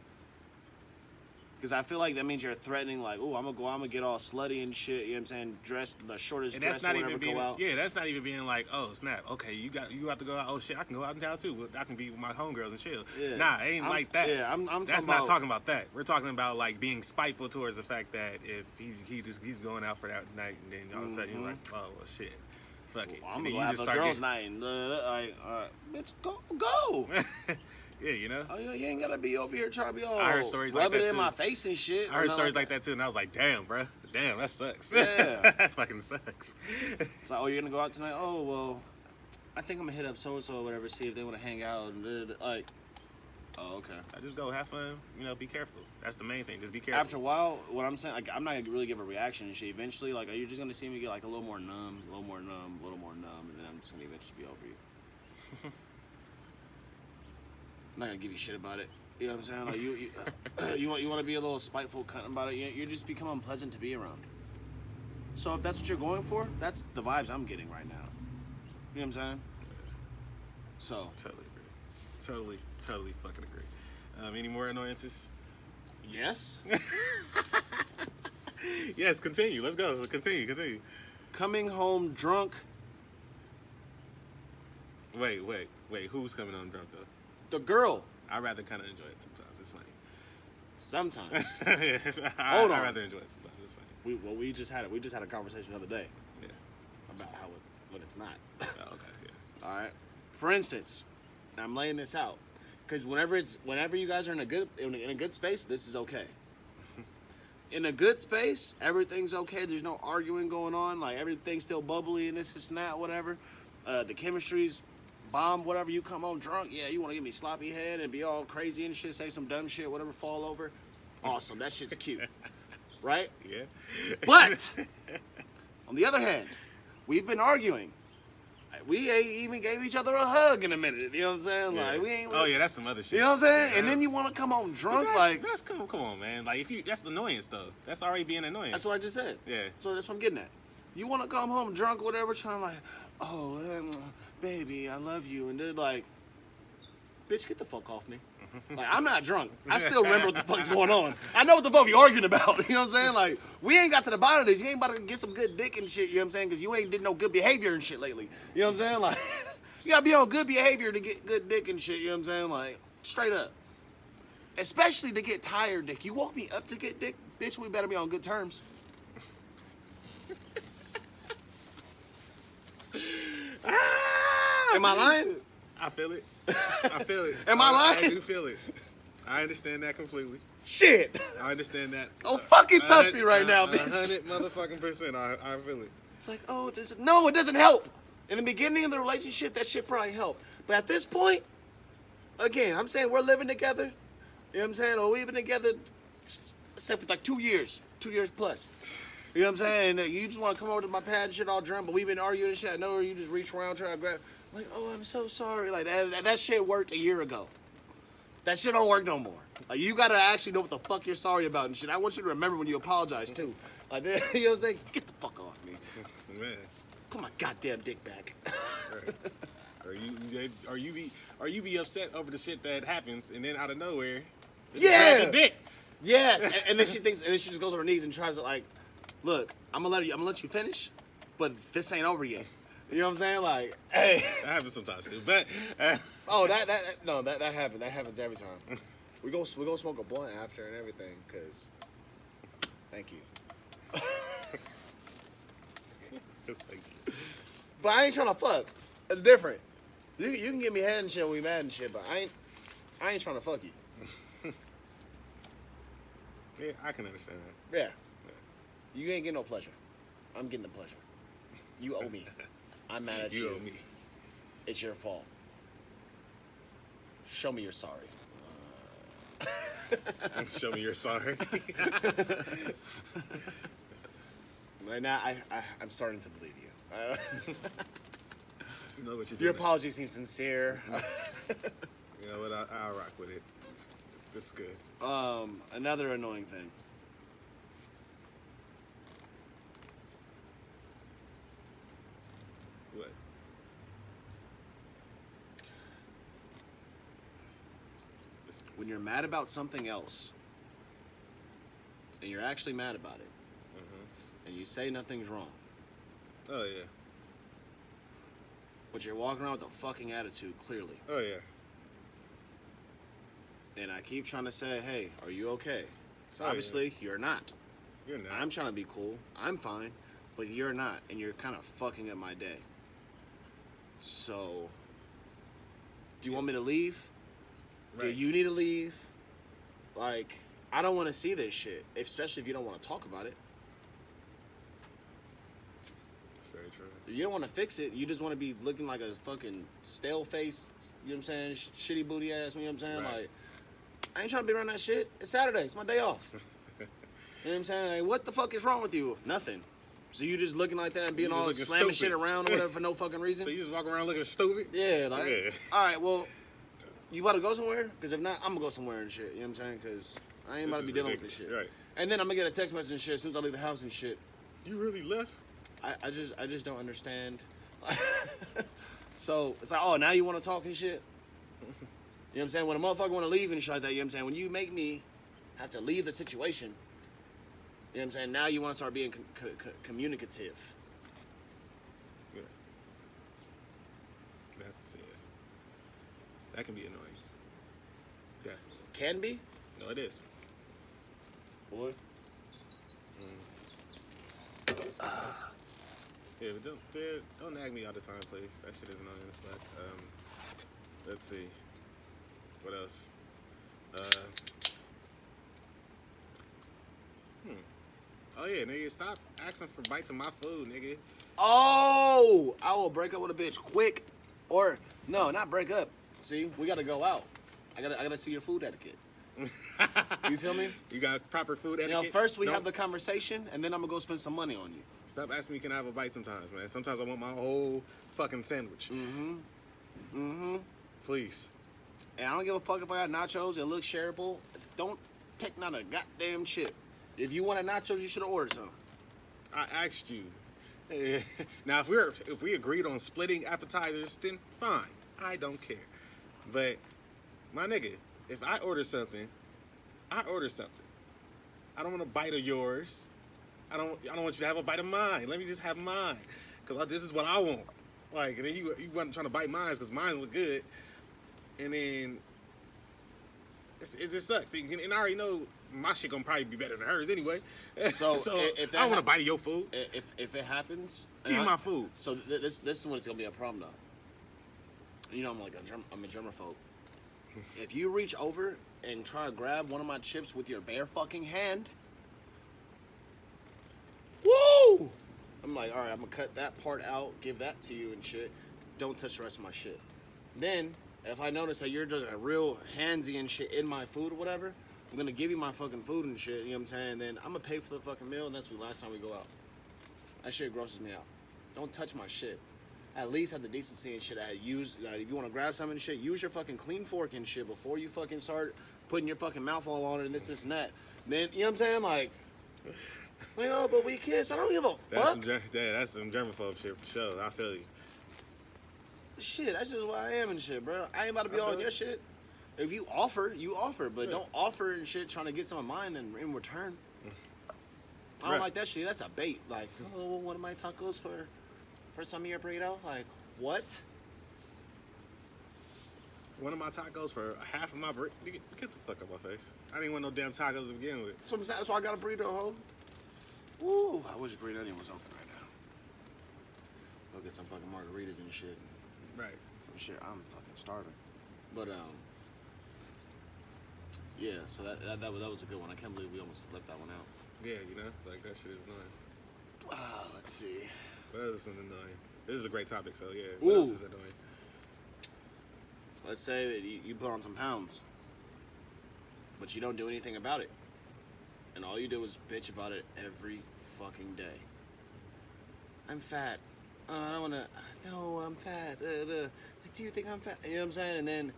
Because I feel like that means you're threatening, like, oh, I'm gonna get all slutty and shit, you know what I'm saying, dress the shortest dress or whatever, go out. Yeah, that's not even being like, oh, snap, okay, you have to go out, oh shit, I can go out in town too, I can be with my homegirls and chill. Yeah. Nah, it ain't like that. Yeah, that's not talking about that. We're talking about, like, being spiteful towards the fact that if he's going out for that night, and then all of a sudden you're like, oh, well, shit, fuck it. Well, I'm gonna go have a girls' night, and like, bitch, go. Yeah, you know? Oh, yeah, you ain't gotta be over here trying to be all I heard stories like that, rubbing it in too. my face and shit. I heard stories like that, too, and I was like, damn, bro. Damn, that sucks. Yeah. That fucking sucks. It's like, oh, you're gonna go out tonight? Oh, well, I think I'm gonna hit up so-and-so or whatever, see if they wanna hang out. And like, oh, okay. I just go, have fun, you know, be careful. That's the main thing, just be careful. After a while, what I'm saying, like, I'm not gonna really give a reaction and shit. Eventually, like, you're just gonna see me get, like, a little more numb, and then I'm just gonna eventually be over you. I'm not gonna give you shit about it. You know what I'm saying? Like you want to be a little spiteful cunt about it. You just become unpleasant to be around. So if that's what you're going for, that's the vibes I'm getting right now. You know what I'm saying? So totally agree. Totally fucking agree. Any more annoyances? Yes. Yes. Continue. Let's go. Continue. Coming home drunk. Wait. Who's coming home drunk though? The girl. I rather kind of enjoy it sometimes. It's funny. Sometimes. Hold on. I rather enjoy it sometimes. It's funny. We just had it. We just had a conversation the other day. Yeah. About how when it's not. Oh, okay. Yeah. All right. For instance, I'm laying this out because whenever you guys are in a good space, this is okay. In a good space, everything's okay. There's no arguing going on. Like, everything's still bubbly and this is not whatever. The chemistry's bomb, whatever. You come home drunk, yeah, you want to give me sloppy head and be all crazy and shit, say some dumb shit, whatever, fall over. Awesome, that shit's cute. Right? Yeah. But, on the other hand, we've been arguing. We ain't even gave each other a hug in a minute, you know what I'm saying? Yeah. Like, we ain't. Oh, yeah, that's some other shit. You know what I'm saying? Yeah, and then you want to come home drunk, that's come on, man. Like, that's annoyance, though. That's already being annoying. That's what I just said. Yeah. So that's what I'm getting at. You want to come home drunk, whatever, trying like, oh, baby, I love you. And they're like, bitch, get the fuck off me. Like, I'm not drunk. I still remember what the fuck's going on. I know what the fuck you're arguing about. You know what I'm saying? Like, we ain't got to the bottom of this. You ain't about to get some good dick and shit, you know what I'm saying? Because you ain't did no good behavior and shit lately. You know what I'm saying? Like, you got to be on good behavior to get good dick and shit, you know what I'm saying? Like, straight up. Especially to get tired dick. You woke me up to get dick, bitch, we better be on good terms. Am I lying? I feel it. I feel it. Am I lying? I do feel it. I understand that completely. Shit. I understand that. Oh, fucking touch me right now, bitch. 100 motherfucking percent. I feel it. It's like, oh, no, it doesn't help. In the beginning of the relationship, that shit probably helped. But at this point, again, I'm saying we're living together. You know what I'm saying? Or we've been together, except for like 2 years. 2 years plus. You know what I'm saying? And you just want to come over to my pad and shit all drunk, but we've been arguing and shit. I know you just reach around trying to grab. I'm like, oh, I'm so sorry. Like, that shit worked a year ago. That shit don't work no more. Like, you gotta actually know what the fuck you're sorry about and shit. I want you to remember when you apologize, too. Like, you know what I'm saying? Get the fuck off me. Man. Put my goddamn dick back. Right. Are you be upset over the shit that happens and then out of nowhere, yeah, grab your dick. Yes, and then she thinks, and then she just goes on her knees and tries to like, look, I'm gonna let you finish, but this ain't over yet. You know what I'm saying? Like, hey, that happens sometimes too. But oh, that happens. That happens every time. We go smoke a blunt after and everything, cause thank you. It's like, but I ain't trying to fuck. It's different. You can give me head and shit when we mad and shit, but I ain't trying to fuck you. yeah, I can understand that. Yeah. You ain't getting no pleasure. I'm getting the pleasure. You owe me. I'm mad at you. You owe me. It's your fault. Show me you're sorry. Show me you're sorry. Right now, I'm starting to believe you. You know what you're Your doing. apology seems sincere. You know what? I'll rock with it. It's good. Another annoying thing. What? When you're mad about something else, and you're actually mad about it, and you say nothing's wrong, Oh yeah. but you're walking around with a fucking attitude, clearly. Oh yeah. And I keep trying to say, hey, are you okay? So Oh, obviously, you're not. You're not. I'm trying to be cool. I'm fine. But you're not. And you're kind of fucking up my day. So, do you want me to leave? Right. Do you need to leave? Like, I don't want to see this shit. Especially if you don't want to talk about it. It's very true. If you don't want to fix it, you just want to be looking like a fucking stale face. You know what I'm saying? Shitty booty ass. You know what I'm saying? Right. Like, I ain't trying to be around that shit. It's Saturday. It's my day off. You know what I'm saying? Like, what the fuck is wrong with you? Nothing. So you just looking like that and being You just all looking slamming stupid. shit around or whatever for no fucking reason? So you just walk around looking stupid? Yeah, like, Yeah. all right, well, you about to go somewhere? Because if not, I'm going to go somewhere and shit. You know what I'm saying? Because I ain't about to be dealing with this shit. Right. And then I'm going to get a text message and shit as soon as I leave the house and shit. You really left? I just don't understand. So it's like, oh, now you want to talk and shit? You know what I'm saying? When a motherfucker want to leave and shit like that, you know what I'm saying? When you make me have to leave the situation, you know what I'm saying? Now you want to start being communicative. Yeah. That's it. That can be annoying. Definitely. Can be? No, it is. Boy. Yeah, but don't nag me all the time, please. That shit is annoying as fuck. Let's see. What else? Oh yeah, nigga, stop asking for bites of my food, nigga. Oh, I will break up with a bitch quick, or no, not break up. See, we gotta go out. I gotta see your food etiquette. You feel me? You got proper food etiquette? You know, first we Don't- have the conversation, and then I'm gonna go spend some money on you. Stop asking me, can I have a bite sometimes, man? Sometimes I want my whole fucking sandwich. Please. And I don't give a fuck if I got nachos. It looks shareable. Don't take not a goddamn chip. If you wanted nachos, you should have ordered some. I asked you. Now, if we agreed on splitting appetizers, then fine. I don't care. But my nigga, if I order something, I order something. I don't want a bite of yours. I don't want you to have a bite of mine. Let me just have mine, cause this is what I want. Like, and then you wasn't trying to bite mine, cause mine look good. And then it just sucks. And I already know my shit gonna probably be better than hers anyway. So, I if that don't want to bite of your food. If it happens, Give me my food. So this is when it's gonna be a problem though. You know, I'm a germaphobe. If you reach over and try to grab one of my chips with your bare fucking hand, woo! I'm like, all right, I'm gonna cut that part out, give that to you and shit. Don't touch the rest of my shit. Then, if I notice that you're just a real handsy and shit in my food or whatever, I'm gonna give you my fucking food and shit, you know what I'm saying? And then I'm gonna pay for the fucking meal, and that's the last time we go out. That shit grosses me out. Don't touch my shit. At least have the decency and shit. If you want to grab something and shit, use your fucking clean fork and shit before you fucking start putting your fucking mouth all on it and this and that. Then, you know what I'm saying? Like, oh, but we kids. I don't give a fuck. That's some germaphobe shit for sure. I feel you. Shit, that's just what I am and shit, bro. I ain't about to be all in your shit. If you offer, you offer. But don't offer and shit trying to get some of mine in return. I don't like that shit. That's a bait. Like, oh, one of my tacos for some of your burrito? Like, what? One of my tacos for half of my burrito? Get the fuck out of my face. I didn't want no damn tacos to begin with. So that's why I got a burrito, ho. Ooh, I wish Burrito Onion was open right now. Go get some fucking margaritas and shit. Right. Some shit. I'm fucking starving. But, yeah, so that was a good one. I can't believe we almost left that one out. Yeah, you know, like that shit is annoying. Let's see. What else is annoying? This is a great topic, so yeah. What else is annoying? Let's say that you put on some pounds, but you don't do anything about it. And all you do is bitch about it every fucking day. I'm fat. I don't want to. No, I'm fat. Do you think I'm fat? You know what I'm saying? And then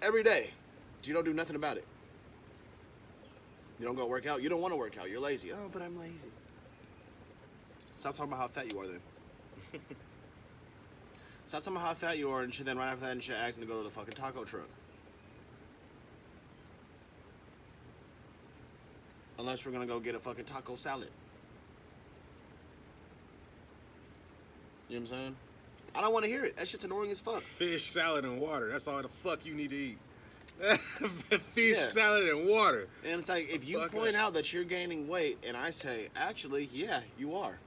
every day, you don't do nothing about it. You don't go work out. You don't want to work out. You're lazy. Oh, but I'm lazy. Stop talking about how fat you are then. Stop talking about how fat you are and shit, then right after that and shit asking to go to the fucking taco truck. Unless we're gonna go get a fucking taco salad. You know what I'm saying? I don't want to hear it. That shit's annoying as fuck. Fish, salad, and water. That's all the fuck you need to eat. Fish, salad, and water. And it's like, if you point out that you're gaining weight, and I say, actually, yeah, you are.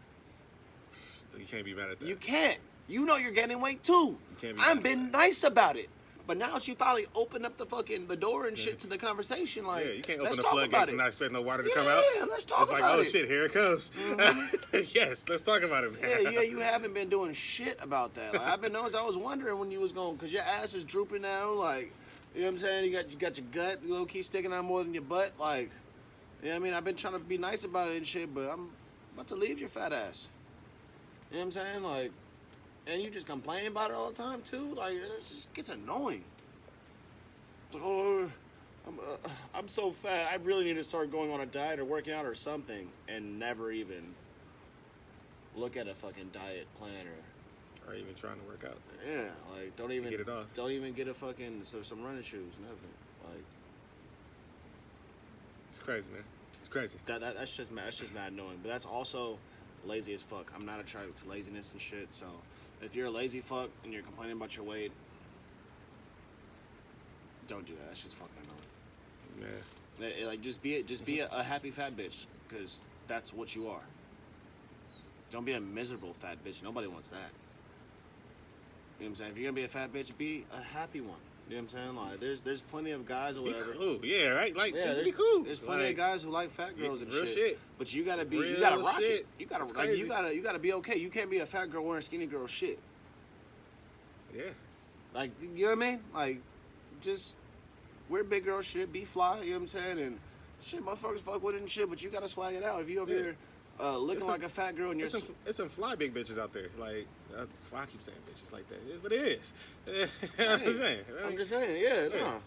You can't be mad at that. You can't. You know you're gaining weight too. I've been nice about it. But now that you finally open up the door and shit to the conversation, like, yeah, you can't open the floodgates and not expect no water to come out. Yeah, let's talk about it. It's like, oh shit, here it comes. Mm-hmm. Yes, let's talk about it, man. Yeah, you haven't been doing shit about that. Like, I've been noticing, I was wondering when you was going, because your ass is drooping now, like, you know what I'm saying? You got your gut low key sticking out more than your butt, like, you know what I mean? I've been trying to be nice about it and shit, but I'm about to leave your fat ass. You know what I'm saying? Like, and you just complain about it all the time too. Like, it just gets annoying. Oh, I'm so fat. I really need to start going on a diet or working out or something, and never even look at a fucking diet plan or even trying to work out. Yeah, like don't even get it off. Don't even get a fucking some running shoes. Nothing. Like, it's crazy, man. It's crazy. That's just mad. That's just mad annoying. But that's also lazy as fuck. I'm not attracted to laziness and shit. So if you're a lazy fuck and you're complaining about your weight, don't do that. That's just fucking annoying. Yeah. Like, just be a happy fat bitch, because that's what you are. Don't be a miserable fat bitch. Nobody wants that. You know what I'm saying? If you're gonna be a fat bitch, be a happy one. You know what I'm saying? Like, there's plenty of guys or whatever. Be cool, yeah, right? Like, yeah, be cool. There's plenty of guys who like fat girls and real shit. But you gotta rock it. You gotta be okay. You can't be a fat girl wearing skinny girl shit. Yeah. Like, you know what I mean? Like, just wear big girl shit, be fly, you know what I'm saying? And shit, motherfuckers fuck with it and shit, but you gotta swag it out. If you over here looking like a fat girl and you're... It's some fly big bitches out there. Like, I keep saying bitches like that, but it is. I'm just saying, no.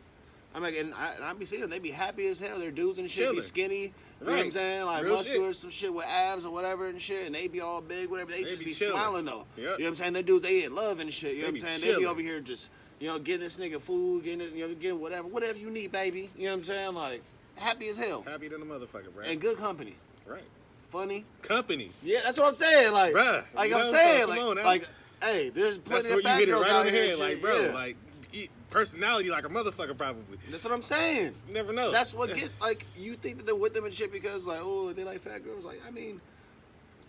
I'm like, and I be seeing them, they be happy as hell. They're dudes and shit, be skinny, you know what I'm saying? Like, real muscular, some shit with abs or whatever and shit, and they be all big, whatever. They just be smiling, though. Yep. You know what I'm saying? They dudes, they in love and shit, you know what I'm saying? They be over here just, you know, getting this nigga food, getting whatever you need, baby. You know what I'm saying? Like, happy as hell. Happy than a motherfucker, bro. And good company. Right. Funny. Company. Yeah, that's what I'm saying. Like, bruh, like I'm saying, like, hey, there's plenty of fat girls out here. Like, bro, like, personality like a motherfucker probably. That's what I'm saying. You never know. That's what gets, like, you think that they're with them and shit because, like, oh, they like fat girls. Like, I mean,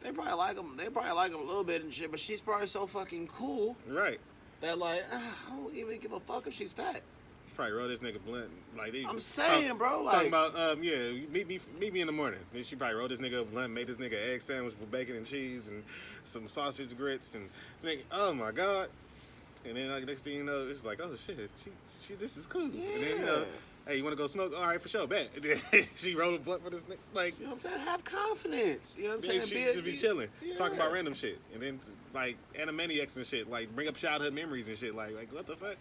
they probably like them. They probably like them a little bit and shit, but she's probably so fucking cool. Right. that like I don't even give a fuck if she's fat. Probably roll this nigga blunt. Like they I'm saying, bro, like talking about yeah, meet me in the morning. Then she probably rolled this nigga a blunt, made this nigga an egg sandwich with bacon and cheese and some sausage grits and nigga, oh my god. And then like next thing you know, it's like, oh shit, she this is cool. Yeah. And then you know, hey, you wanna go smoke? All right, for sure, bet. And then she rolled a blunt for this nigga, like, you know what I'm saying? Have confidence. You know what I'm yeah, saying? she just be chilling, talking about random shit, and then like Animaniacs and shit, like bring up childhood memories and shit, like what the fuck.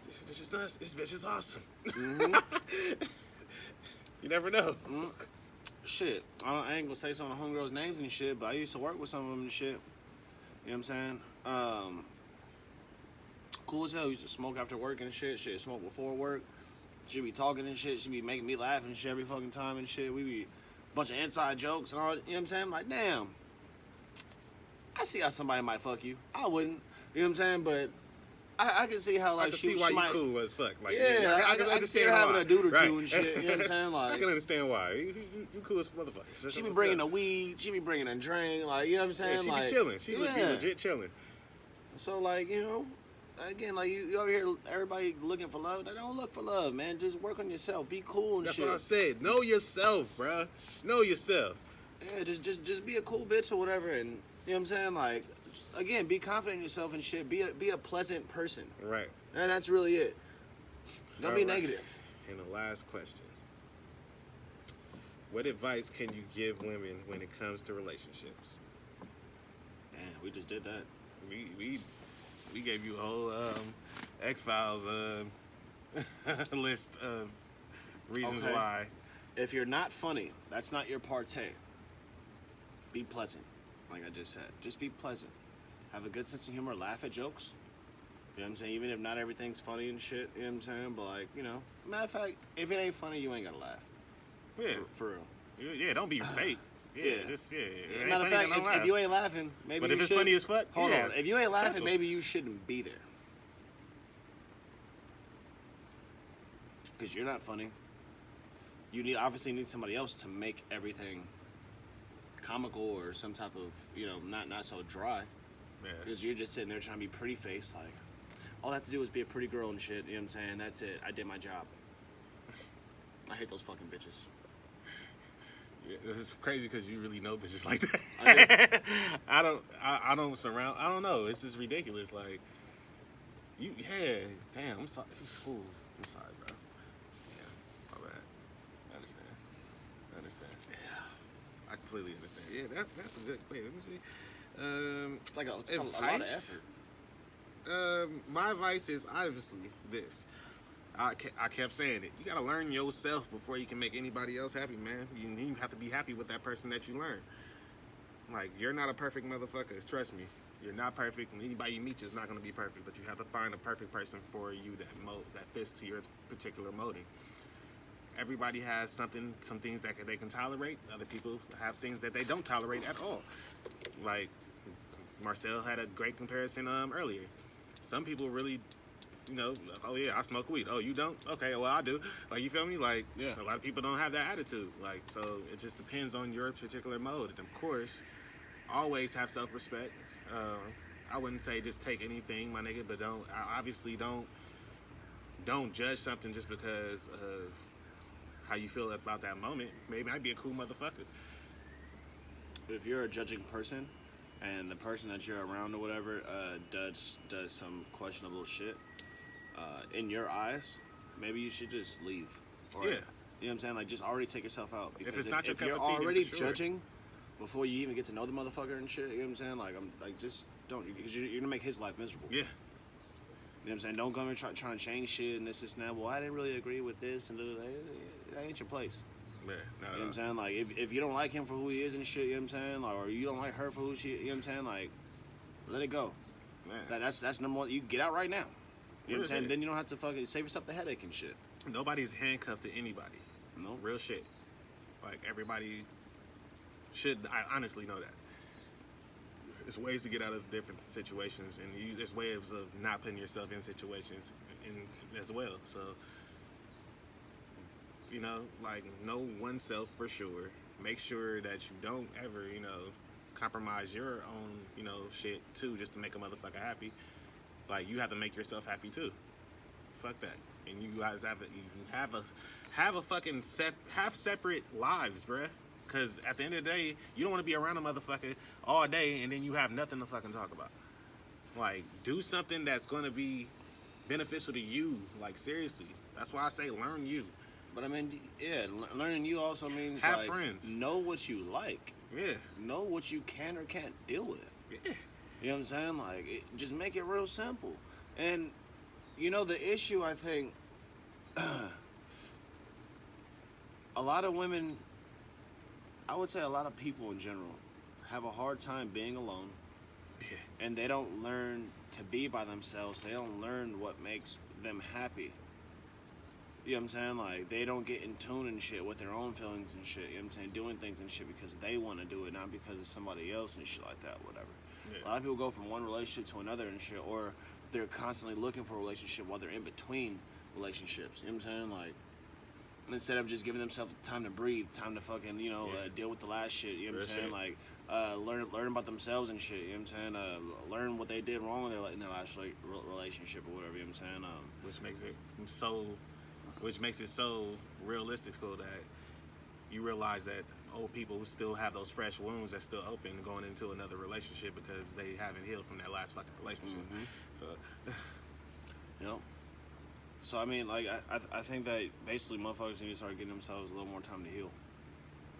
This bitch is nuts. This bitch is awesome. Mm-hmm. You never know. Mm-hmm. Shit, I ain't gonna say some of the homegirls' names and shit, but I used to work with some of them and shit. You know what I'm saying? Cool as hell. Used to smoke after work and shit. Shit, smoke before work. She be talking and shit. She be making me laugh and shit every fucking time and shit. We be a bunch of inside jokes and all. You know what I'm saying? I'm like, damn. I see how somebody might fuck you. I wouldn't. You know what I'm saying? But I can see how like I can see why you cool as fuck. Like, yeah, I can understand her having a dude or two and shit. You know what I'm saying? Like, I can understand why. You cool as motherfucker. She be bringing a weed. She be bringing a drink. Like, you know what I'm saying? Yeah, she like, be chilling. She would be legit chilling. So like, you know, again, like you over here, everybody looking for love. They don't look for love, man. Just work on yourself. Be cool and That's shit. what I said. Know yourself, bruh. Know yourself. Yeah, just be a cool bitch or whatever, and you know what I'm saying? Like, just, again, be confident in yourself and shit. Be a pleasant person. Right. And that's really it. Don't be negative. And the last question. What advice can you give women when it comes to relationships? Man, we just did that. We gave you a whole X-Files list of reasons why. If you're not funny, that's not your partay. Be pleasant, like I just said. Just be pleasant. Have a good sense of humor. Laugh at jokes. You know what I'm saying? Even if not everything's funny and shit, you know what I'm saying? But like, you know, matter of fact, if it ain't funny, you ain't gotta laugh. Yeah. For real. Yeah, don't be fake. Yeah. Matter of fact, if you ain't laughing, maybe but you if it's funny as fuck, hold on. If you ain't laughing, maybe you shouldn't be there. Because you're not funny. You obviously need somebody else to make everything comical or some type of, you know, not so dry. Because you're just sitting there trying to be pretty face, like, all I have to do is be a pretty girl and shit, you know what I'm saying? That's it. I did my job. I hate those fucking bitches. Yeah, it's crazy because you really know bitches like that. I don't surround. I don't know. It's just ridiculous. Like, damn. I'm sorry. Ooh, I'm sorry, bro. Yeah, my bad. I understand. Yeah, I completely understand. Yeah, that's a good. Wait, let me see. It's like a lot of effort. My advice is obviously this. I kept saying it. You gotta learn yourself before you can make anybody else happy, man. You have to be happy with that person that you learn. Like, you're not a perfect motherfucker. Trust me. You're not perfect, and anybody you meet is not gonna be perfect. But you have to find a perfect person for you that fits to your particular molding. Everybody has some things that they can tolerate. Other people have things that they don't tolerate at all. Like, Marcel had a great comparison earlier. Some people really, you know, oh yeah, I smoke weed. Oh, you don't? Okay, well I do. Like, you feel me? Like, a lot of people don't have that attitude. Like, so it just depends on your particular mode. And of course, always have self-respect. I wouldn't say just take anything, my nigga, but don't judge something just because of how you feel about that moment. Maybe I'd be a cool motherfucker. If you're a judging person, and the person that you're around or whatever does some questionable shit in your eyes, maybe you should just leave. Or, you know what I'm saying? Like, just already take yourself out. Because if it's not your if you're cup of tea, already for sure. judging before you even get to know the motherfucker and shit, you know what I'm saying? Like, I'm like, just don't, because you're gonna make his life miserable. Yeah. You know what I'm saying? Don't come and trying to change shit and this and that. Well, I didn't really agree with this and that ain't your place. Yeah, you know what I'm saying? Like, if you don't like him for who he is and shit, you know what I'm saying? Like, or you don't like her for who she, you know what I'm saying? Like, let it go. Man. That's number one. You get out right now. You know what I'm saying? Then you don't have to fucking save yourself the headache and shit. Nobody's handcuffed to anybody. No. Real shit. Like, everybody should, I honestly know that. There's ways to get out of different situations, and there's ways of not putting yourself in situations as well. So, you know, like, know oneself for sure. Make sure that you don't ever, you know, compromise your own, you know, shit too, just to make a motherfucker happy. Like, you have to make yourself happy too. Fuck that. And you guys have a fucking have separate lives, bruh. Because at the end of the day, you don't want to be around a motherfucker all day and then you have nothing to fucking talk about. Like, do something that's going to be beneficial to you. Like, seriously. That's why I say learn you. But I mean, yeah, learning you also means have like, friends. Know what you like. Yeah. Know what you can or can't deal with. Yeah. You know what I'm saying? Like, just make it real simple. And, you know, the issue, I think, a lot of women, I would say a lot of people in general, have a hard time being alone. Yeah. And they don't learn to be by themselves. They don't learn what makes them happy. You know what I'm saying? Like, they don't get in tune and shit with their own feelings and shit. You know what I'm saying? Doing things and shit because they want to do it, not because of somebody else and shit like that, whatever. Yeah. A lot of people go from one relationship to another and shit, or they're constantly looking for a relationship while they're in between relationships. You know what I'm saying? Like, instead of just giving themselves time to breathe, time to fucking, you know, deal with the last shit. You know what I'm saying? Like, learn about themselves and shit. You know what I'm saying? Learn what they did wrong in their last relationship or whatever. You know what I'm saying? Which makes it so realistic, so that you realize that old people still have those fresh wounds that's still open going into another relationship because they haven't healed from that last fucking relationship. So, you know. So I mean, like, I think that basically motherfuckers need to start getting themselves a little more time to heal.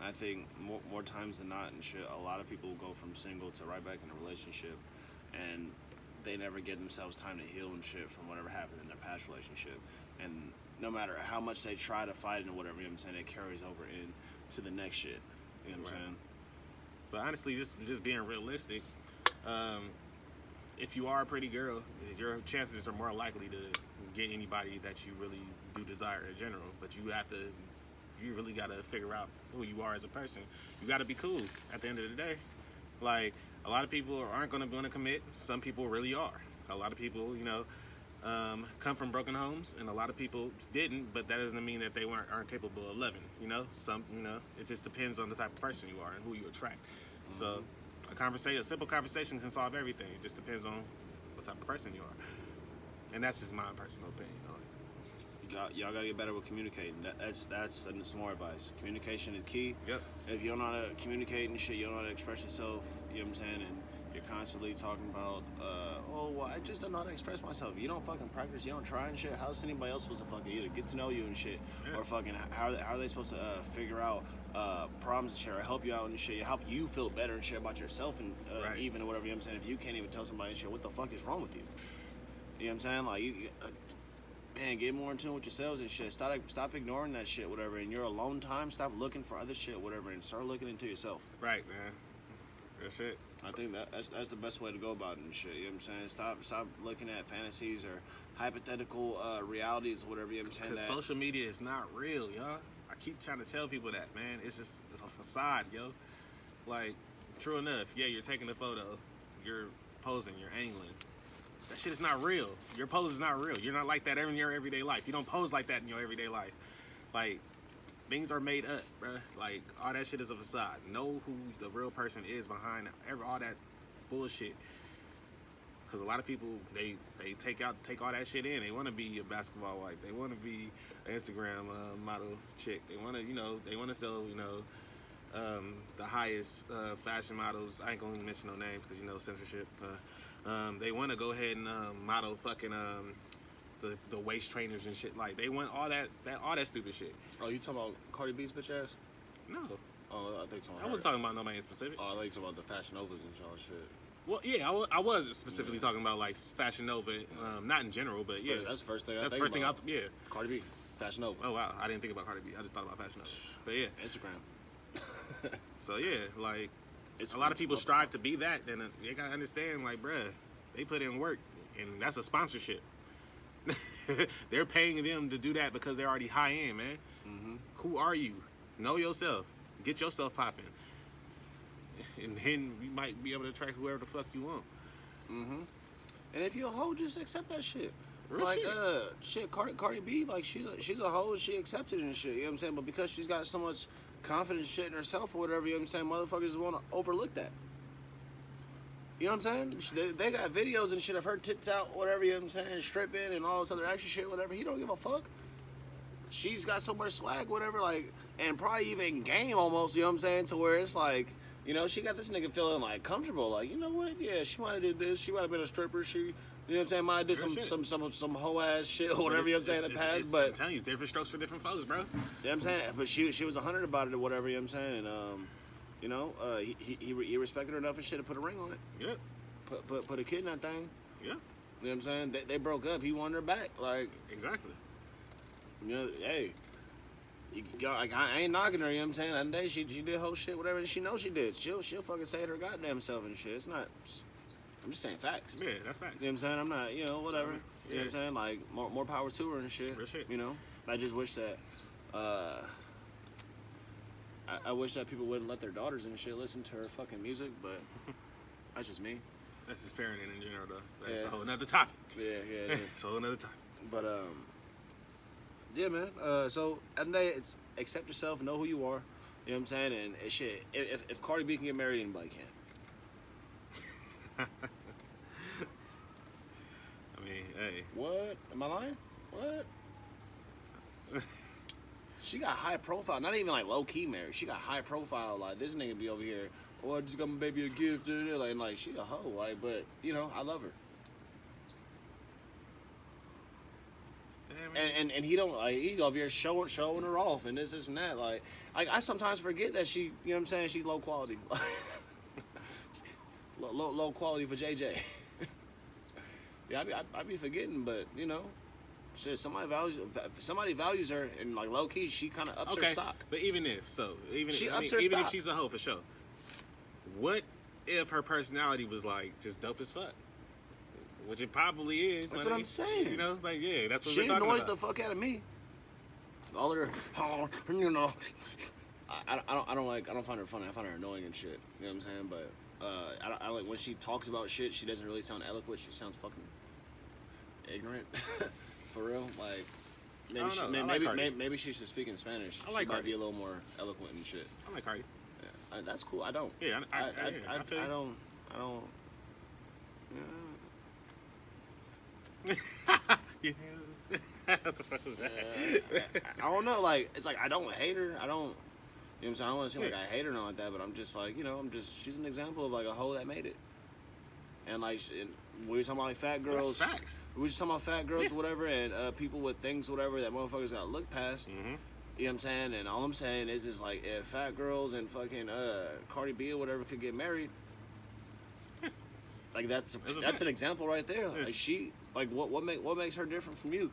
I think more times than not and shit, a lot of people go from single to right back in a relationship, and they never give themselves time to heal and shit from whatever happened in their past relationship. And no matter how much they try to fight it and whatever, you know what I'm saying, it carries over into the next shit. You know what I'm saying? But honestly, just being realistic, if you are a pretty girl, your chances are more likely to get anybody that you really do desire in general. But you really got to figure out who you are as a person. You got to be cool at the end of the day. Like, a lot of people aren't going to commit. Some people really are. A lot of people, you know, come from broken homes, and a lot of people didn't, but that doesn't mean that they aren't capable of loving. You know, it just depends on the type of person you are and who you attract. So a simple conversation can solve everything. It just depends on what type of person you are, and that's just my personal opinion. Y'all gotta get better with communicating. That's some more advice. Communication is key. Yep. If you don't know how to communicate and shit, you don't know how to express yourself. You know what I'm saying? And you're constantly talking about, I just don't know how to express myself. You don't fucking practice, you don't try and shit. How's anybody else supposed to fucking either get to know you and shit, or fucking how are they supposed to figure out problems and shit, or help you out and shit, help you feel better and shit about yourself and even whatever. You know what I'm saying? If you can't even tell somebody and shit, what the fuck is wrong with you? You know what I'm saying? Like, man, get more in tune with yourselves and shit. Stop ignoring that shit, whatever. In your alone time, stop looking for other shit, whatever, and start looking into yourself. Right, man. That's it. I think that's the best way to go about it and shit. You know what I'm saying? Stop looking at fantasies or hypothetical realities or whatever. You know what I'm saying? Because social media is not real, y'all. I keep trying to tell people that, man. It's a facade, yo. Like, true enough, yeah, you're taking a photo, you're posing, you're angling. That shit is not real. Your pose is not real. You're not like that in your everyday life. You don't pose like that in your everyday life. Like, things are made up, bruh. Like, all that shit is a facade. Know who the real person is behind all that bullshit. Because a lot of people, they take all that shit in. They want to be a basketball wife. They want to be an Instagram model chick. They want to sell, the highest fashion models. I ain't going to mention no names because, censorship. They want to go ahead and model fucking the waist trainers and shit. Like, they want all that stupid shit. Oh, you talking about Cardi B's bitch ass? No. Oh, I think I wasn't talking about nobody in specific. Oh, I think you talking about the Fashion Novas and all shit. Well, yeah, I was specifically talking about, like, Fashion Nova, not in general, but yeah. That's the first thing That's the first thing yeah. Cardi B, Fashion Nova. Oh, wow, I didn't think about Cardi B. I just thought about Fashion Nova. But yeah. Instagram. So yeah, like, a lot of people strive to be that, and they gotta understand, like, bruh, they put in work, and that's a sponsorship. They're paying them to do that because they're already high end, man. Mm-hmm. Who are you? Know yourself. Get yourself popping. And then you might be able to attract whoever the fuck you want. Mm-hmm. And if you're a hoe, just accept that shit. Real like, shit. Cardi B, like, she's a hoe, she accepted it and shit, you know what I'm saying? But because she's got so much confidence shit in herself or whatever, you know what I'm saying, motherfuckers want to overlook that. You know what I'm saying? They got videos and shit of her tits out, whatever, you know what I'm saying, stripping and all this other extra shit, whatever. He don't give a fuck. She's got so much swag, whatever, like, and probably even game almost, you know what I'm saying, to where it's like, you know, she got this nigga feeling like comfortable, like, you know what, yeah, she might have did this, she might have been a stripper, she, you know what I'm saying, might have did some hoe ass shit or whatever, you know what I'm saying, in the past, but I'm telling you, it's different strokes for different folks, bro. You know what I'm saying, but she was 100 about it or whatever, you know what I'm saying, and you know, he respected her enough and shit to put a ring on it. Yep. Put a kid in that thing. Yep. You know what I'm saying? They broke up. He wanted her back. Like, exactly. You know, hey, like, I ain't knocking her. You know what I'm saying? That day she did whole shit, whatever. And she knows she did. She'll fucking say it her goddamn self and shit. It's not. I'm just saying facts. Yeah, that's facts. You know what I'm saying? I'm not. You know, whatever. So, you know what I'm saying? Like more power to her and shit. Real shit. You know. I just wish that. I wish that people wouldn't let their daughters and shit listen to her fucking music, but that's just me. That's just parenting in general, though. That's Yeah. a whole nother topic. Yeah, it is. It's a whole nother topic. But yeah, man. So at the day, it's accept yourself, know who you are. You know what I'm saying? And shit, if Cardi B can get married, anybody can. I mean, hey. What? Am I lying? What? She got high profile, not even like low key married. She got high profile. Like, this nigga be over here, oh, I just got my baby a gift. Like she a hoe. Like, but you know, I love her. And he don't, like, he's over here showing her off and this and that. Like I sometimes forget that she, you know what I'm saying, she's low quality. low quality for JJ. Yeah, I be forgetting, but you know, shit, somebody values her, and like low key, she kind of ups her stock. But even if she's a hoe for sure, what if her personality was like just dope as fuck? Which it probably is. That's what I'm saying. You know, like, yeah, that's what she we're talking annoys about. the fuck out of me. All her, you know, I don't find her funny. I find her annoying and shit. You know what I'm saying? But I like when she talks about shit. She doesn't really sound eloquent. She sounds fucking ignorant. For real, like maybe she should speak in Spanish. I like she might Cardi. be a little more eloquent and shit. I like Cardi. Yeah, that's cool. I don't. Yeah, I feel you. don't. Yeah. What the fuck was that? I don't know. Like, it's like I don't hate her. I don't. You know what I'm saying? I don't want to seem like I hate her or nothing like that. But I'm just like, you know, she's an example of like a hoe that made it. And like, we were talking about like fat girls. That's facts. We were just talking about fat girls, whatever, and people with things, whatever, that motherfuckers gotta look past. Mm-hmm. You know what I'm saying? And all I'm saying is just like, if fat girls and fucking Cardi B or whatever could get married, like that's an example right there. Yeah. Like she, like what makes her different from you?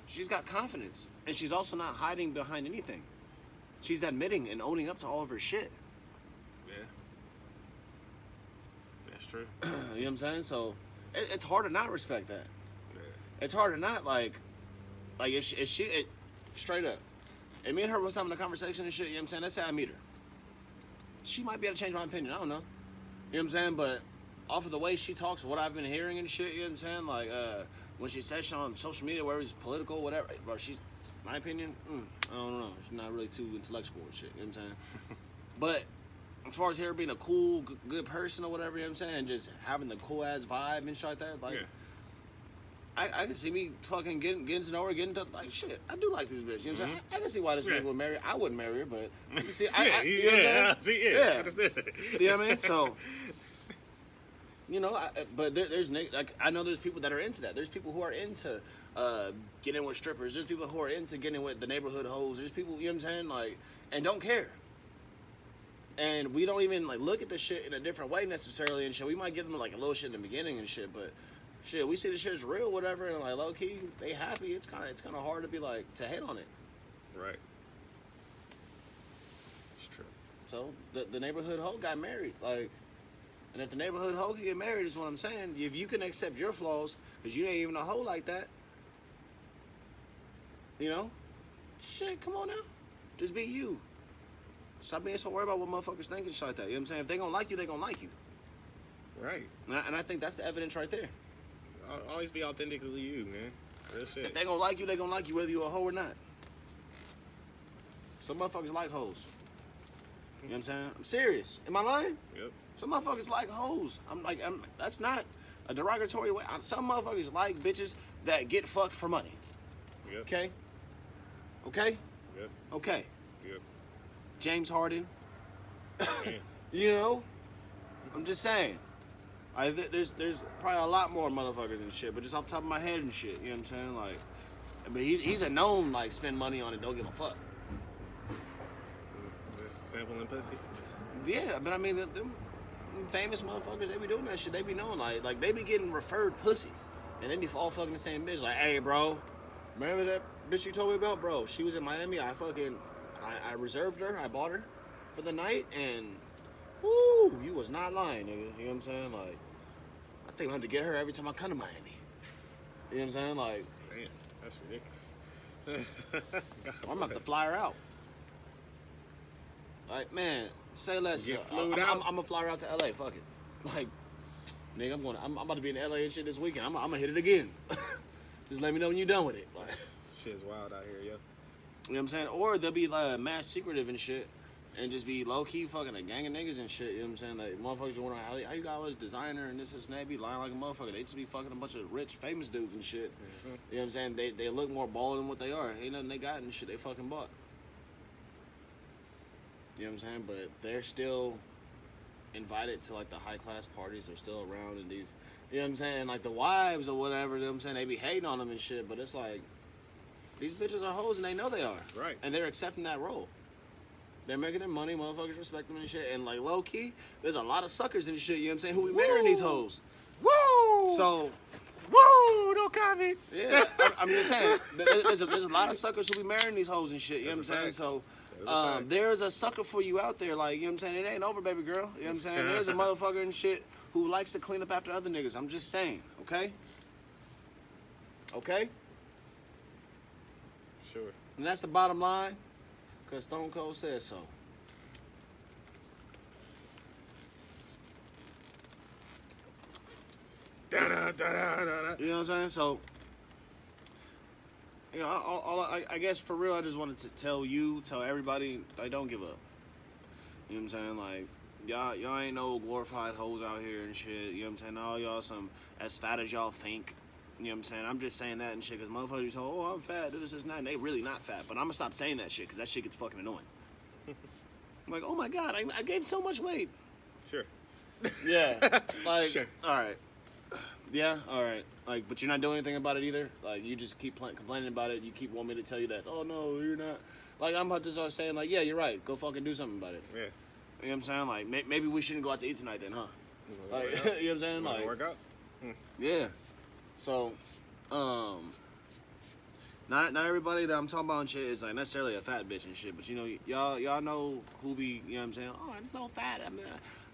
She's got confidence, and she's also not hiding behind anything. She's admitting and owning up to all of her shit. Yeah. That's true. You know what I'm saying? So it's hard to not respect that. Yeah. It's hard to not like if she straight up. And me and her was having a conversation and shit. You know what I'm saying? Let's say I meet her. She might be able to change my opinion. I don't know. You know what I'm saying? But off of the way she talks, what I've been hearing and shit, you know what I'm saying? Like, when she says shit on social media, whether it's political, whatever, bro, she's, my opinion, I don't know. She's not really too intellectual and shit, you know what I'm saying? But as far as her being a cool, good person or whatever, you know what I'm saying? And just having the cool ass vibe and shit like that, like, Yeah. I can see me fucking getting to know her, getting to, like, shit, I do like this bitch, you know what I'm saying? I can see why this nigga would marry her. I wouldn't marry her, but you see, you know what I'm saying? I understand. You know what I mean? So, you know, but there's like, I know there's people that are into that. There's people who are into getting with strippers. There's people who are into getting with the neighborhood hoes. There's people, you know what I'm saying, like, and don't care. And we don't even like look at the shit in a different way necessarily and shit. We might give them like a little shit in the beginning and shit, but shit, we see the shit's real, whatever, and like low key, they happy. It's kind of hard to be like to hate on it. Right. It's true. So the neighborhood hoe got married, like. And if the neighborhood hoe can get married, is what I'm saying. If you can accept your flaws, because you ain't even a hoe like that, you know, shit, come on now, just be you. Stop being so worried about what motherfuckers think and shit like that. You know what I'm saying? If they gonna like you, they gonna like you. Right. And I think that's the evidence right there. Always be authentically you, man. Real shit. If they gonna like you, they gonna like you whether you a hoe or not. Some motherfuckers like hoes. You know what I'm saying? I'm serious. Am I lying? Yep. Some motherfuckers like hoes. That's not a derogatory way. Some motherfuckers like bitches that get fucked for money. Yep. Okay? Okay? Yep. Okay. Yep. James Harden. Man. You know? I'm just saying. There's probably a lot more motherfuckers and shit, but just off the top of my head and shit, you know what I'm saying? Like, but he's a known, like, spend money on it, don't give a fuck. Just sampling pussy? Yeah, but I mean, them famous motherfuckers, they be doing that shit. They be knowing, like they be getting referred pussy. And they be all fucking the same bitch. Like, hey, bro, remember that bitch you told me about? Bro, she was in Miami. I reserved her. I bought her for the night. And, woo, you was not lying, nigga. You know what I'm saying? Like, I think I'm going to get her every time I come to Miami. You know what I'm saying? Like, damn, that's ridiculous. I'm about to fly her out. Like, man, say less. Get I'm flued out? I'm gonna fly her out to LA. Fuck it. Like, nigga, I'm about to be in LA and shit this weekend. I'm gonna hit it again. Just let me know when you're done with it. Like, shit's wild out here, yo. you know what I'm saying? Or they'll be like mass secretive and shit, and just be low key fucking a gang of niggas and shit. You know what I'm saying? Like, motherfuckers wondering how you got all this designer and this and that. Be lying like a motherfucker. They just be fucking a bunch of rich, famous dudes and shit. Mm-hmm. You know what I'm saying? They look more baller than what they are. Ain't nothing they got and shit they fucking bought. You know what I'm saying? But they're still invited to, like, the high-class parties. They're still around in these, you know what I'm saying? Like, the wives or whatever, you know what I'm saying? They be hating on them and shit, but it's like, these bitches are hoes and they know they are. Right. And they're accepting that role. They're making their money, motherfuckers respect them and shit. And, like, low-key, there's a lot of suckers and shit, you know what I'm saying, who be marrying these hoes. Woo! So, woo! No comment. yeah, I'm just saying, there's a lot of suckers who be marrying these hoes and shit, you know what I'm saying? So, there's a sucker for you out there, like, you know what I'm saying? It ain't over, baby girl. You know what I'm saying? There's a motherfucker and shit who likes to clean up after other niggas. I'm just saying, okay? Okay? Sure. And that's the bottom line, because Stone Cold says so. Da-da-da-da-da-da. You know what I'm saying? So, you know, I guess for real, I just wanted to tell everybody, like, don't give up. You know what I'm saying? Like, y'all ain't no glorified hoes out here and shit. You know what I'm saying? All y'all some as fat as y'all think. You know what I'm saying? I'm just saying that and shit because motherfuckers say, oh, I'm fat, this is not. And they really not fat. But I'm going to stop saying that shit because that shit gets fucking annoying. I'm like, oh my God, I gained so much weight. Sure. Yeah. Like, Sure. All right. Yeah, all right. Like, but you're not doing anything about it either. Like, you just keep complaining about it. You keep wanting me to tell you that, oh, no, you're not. Like, I'm about to start saying, like, yeah, you're right. Go fucking do something about it. Yeah. You know what I'm saying? Like, maybe we shouldn't go out to eat tonight then, huh? Like, you know what I'm saying? Like, work out? yeah. So, not everybody that I'm talking about and shit is, like, necessarily a fat bitch and shit. But, you know, y'all know who be, you know what I'm saying? Oh, I'm so fat.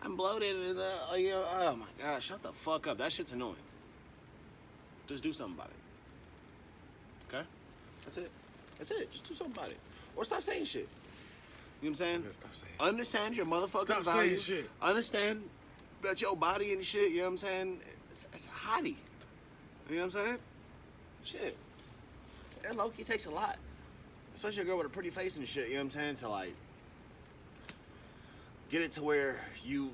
I'm bloated and, you know, oh my God, shut the fuck up. That shit's annoying. Just do something about it. Okay? That's it. That's it. Just do something about it. Or stop saying shit. You know what I'm saying? Yeah, stop saying Understand your motherfucking Stop value. saying shit. Understand that your body and shit, you know what I'm saying? It's hottie. You know what I'm saying? Shit. That low-key takes a lot. Especially a girl with a pretty face and shit, you know what I'm saying? To, like, get it to where you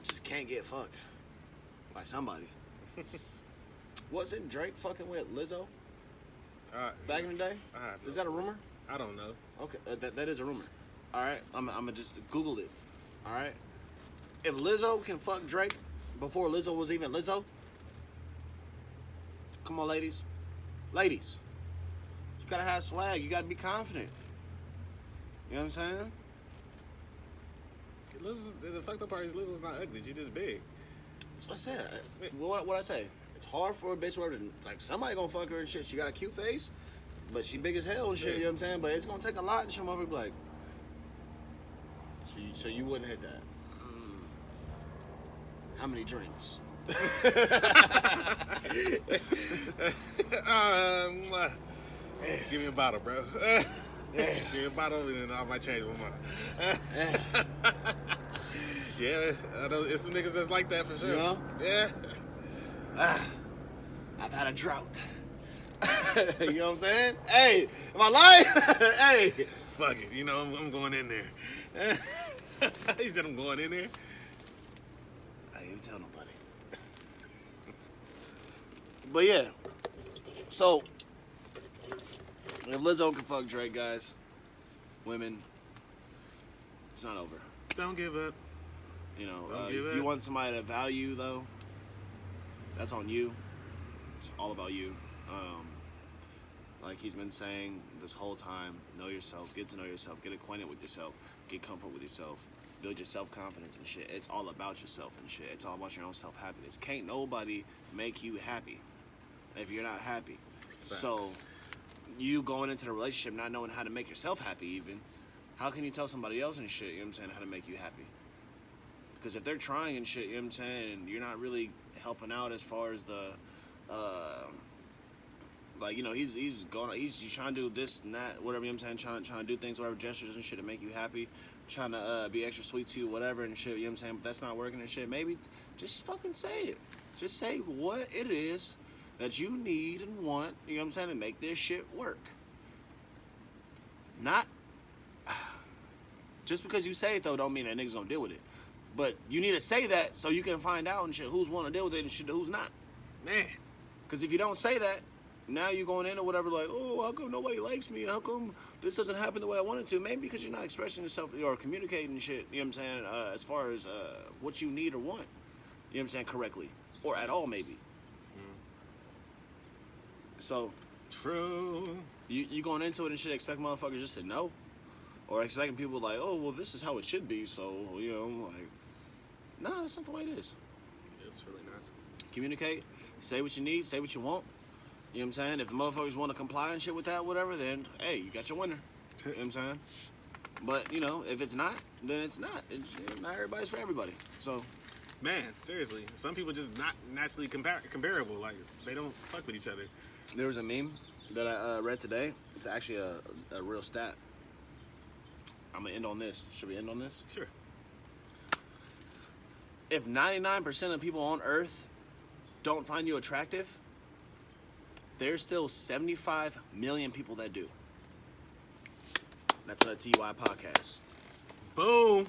just can't get fucked by somebody. Wasn't Drake fucking with Lizzo back in the day? Is that a rumor? I don't know. Okay, that is a rumor. All right, I'm gonna just Google it. All right, if Lizzo can fuck Drake before Lizzo was even Lizzo, come on, ladies, you gotta have swag. You gotta be confident. You know what I'm saying? The fucked up part is Lizzo's not ugly. She's just big. That's what I said. What I say? It's hard for a bitch where it's like somebody gonna fuck her and shit. She got a cute face, but she big as hell and shit. You know what I'm saying? But it's gonna take a lot and some of her be like, so you wouldn't hit that. How many drinks? Give me a bottle, bro. Give me a bottle and then I might change my mind. Yeah, I know it's some niggas that's like that for sure. You know? Yeah. I've had a drought. You know what I'm saying? Hey, am I lying? Hey. Fuck it. You know, I'm going in there. He said I'm going in there. even tell nobody. But yeah, so if Lizzo can fuck Drake, guys, women, it's not over. Don't give up. You know, Don't give if you up. want somebody to value, though, that's on you. It's all about you. Like he's been saying this whole time, know yourself, get to know yourself, get acquainted with yourself, get comfortable with yourself, build your self-confidence and shit. It's all about yourself and shit. It's all about your own self-happiness. Can't nobody make you happy if you're not happy. Facts. So you going into the relationship not knowing how to make yourself happy even, how can you tell somebody else and shit, you know what I'm saying, how to make you happy? Because if they're trying and shit, you know what I'm saying, and you're not really helping out as far as the, like, you know, he's trying to do this and that, whatever, you know what I'm saying, trying to do things, whatever, gestures and shit to make you happy, trying to be extra sweet to you, whatever, and shit, you know what I'm saying, but that's not working and shit, maybe just fucking say it. Just say what it is that you need and want, you know what I'm saying, to make this shit work. Not, just because you say it, though, don't mean that niggas gonna deal with it. But you need to say that so you can find out and shit who's want to deal with it and shit who's not. Man. Because if you don't say that, now you're going in or whatever like, oh, how come nobody likes me? How come this doesn't happen the way I want it to? Maybe because you're not expressing yourself or communicating shit, you know what I'm saying, as far as what you need or want. You know what I'm saying, correctly. Or at all, maybe. So. True. You going into it and shit expect motherfuckers just to know? Or expecting people like, oh, well, this is how it should be, so, you know, like, no, that's not the way it is. It's really not. Communicate, say what you need, say what you want. You know what I'm saying? If the motherfuckers want to comply and shit with that, whatever, then, hey, you got your winner. You know what I'm saying? But, you know, if it's not, then it's not. Not everybody's for everybody. So. Man, seriously. Some people just not naturally comparable. Like, they don't fuck with each other. There was a meme that I read today. It's actually a real stat. I'm going to end on this. Should we end on this? Sure. If 99% of people on Earth don't find you attractive, there's still 75 million people that do. That's a T.U.I. podcast. Boom.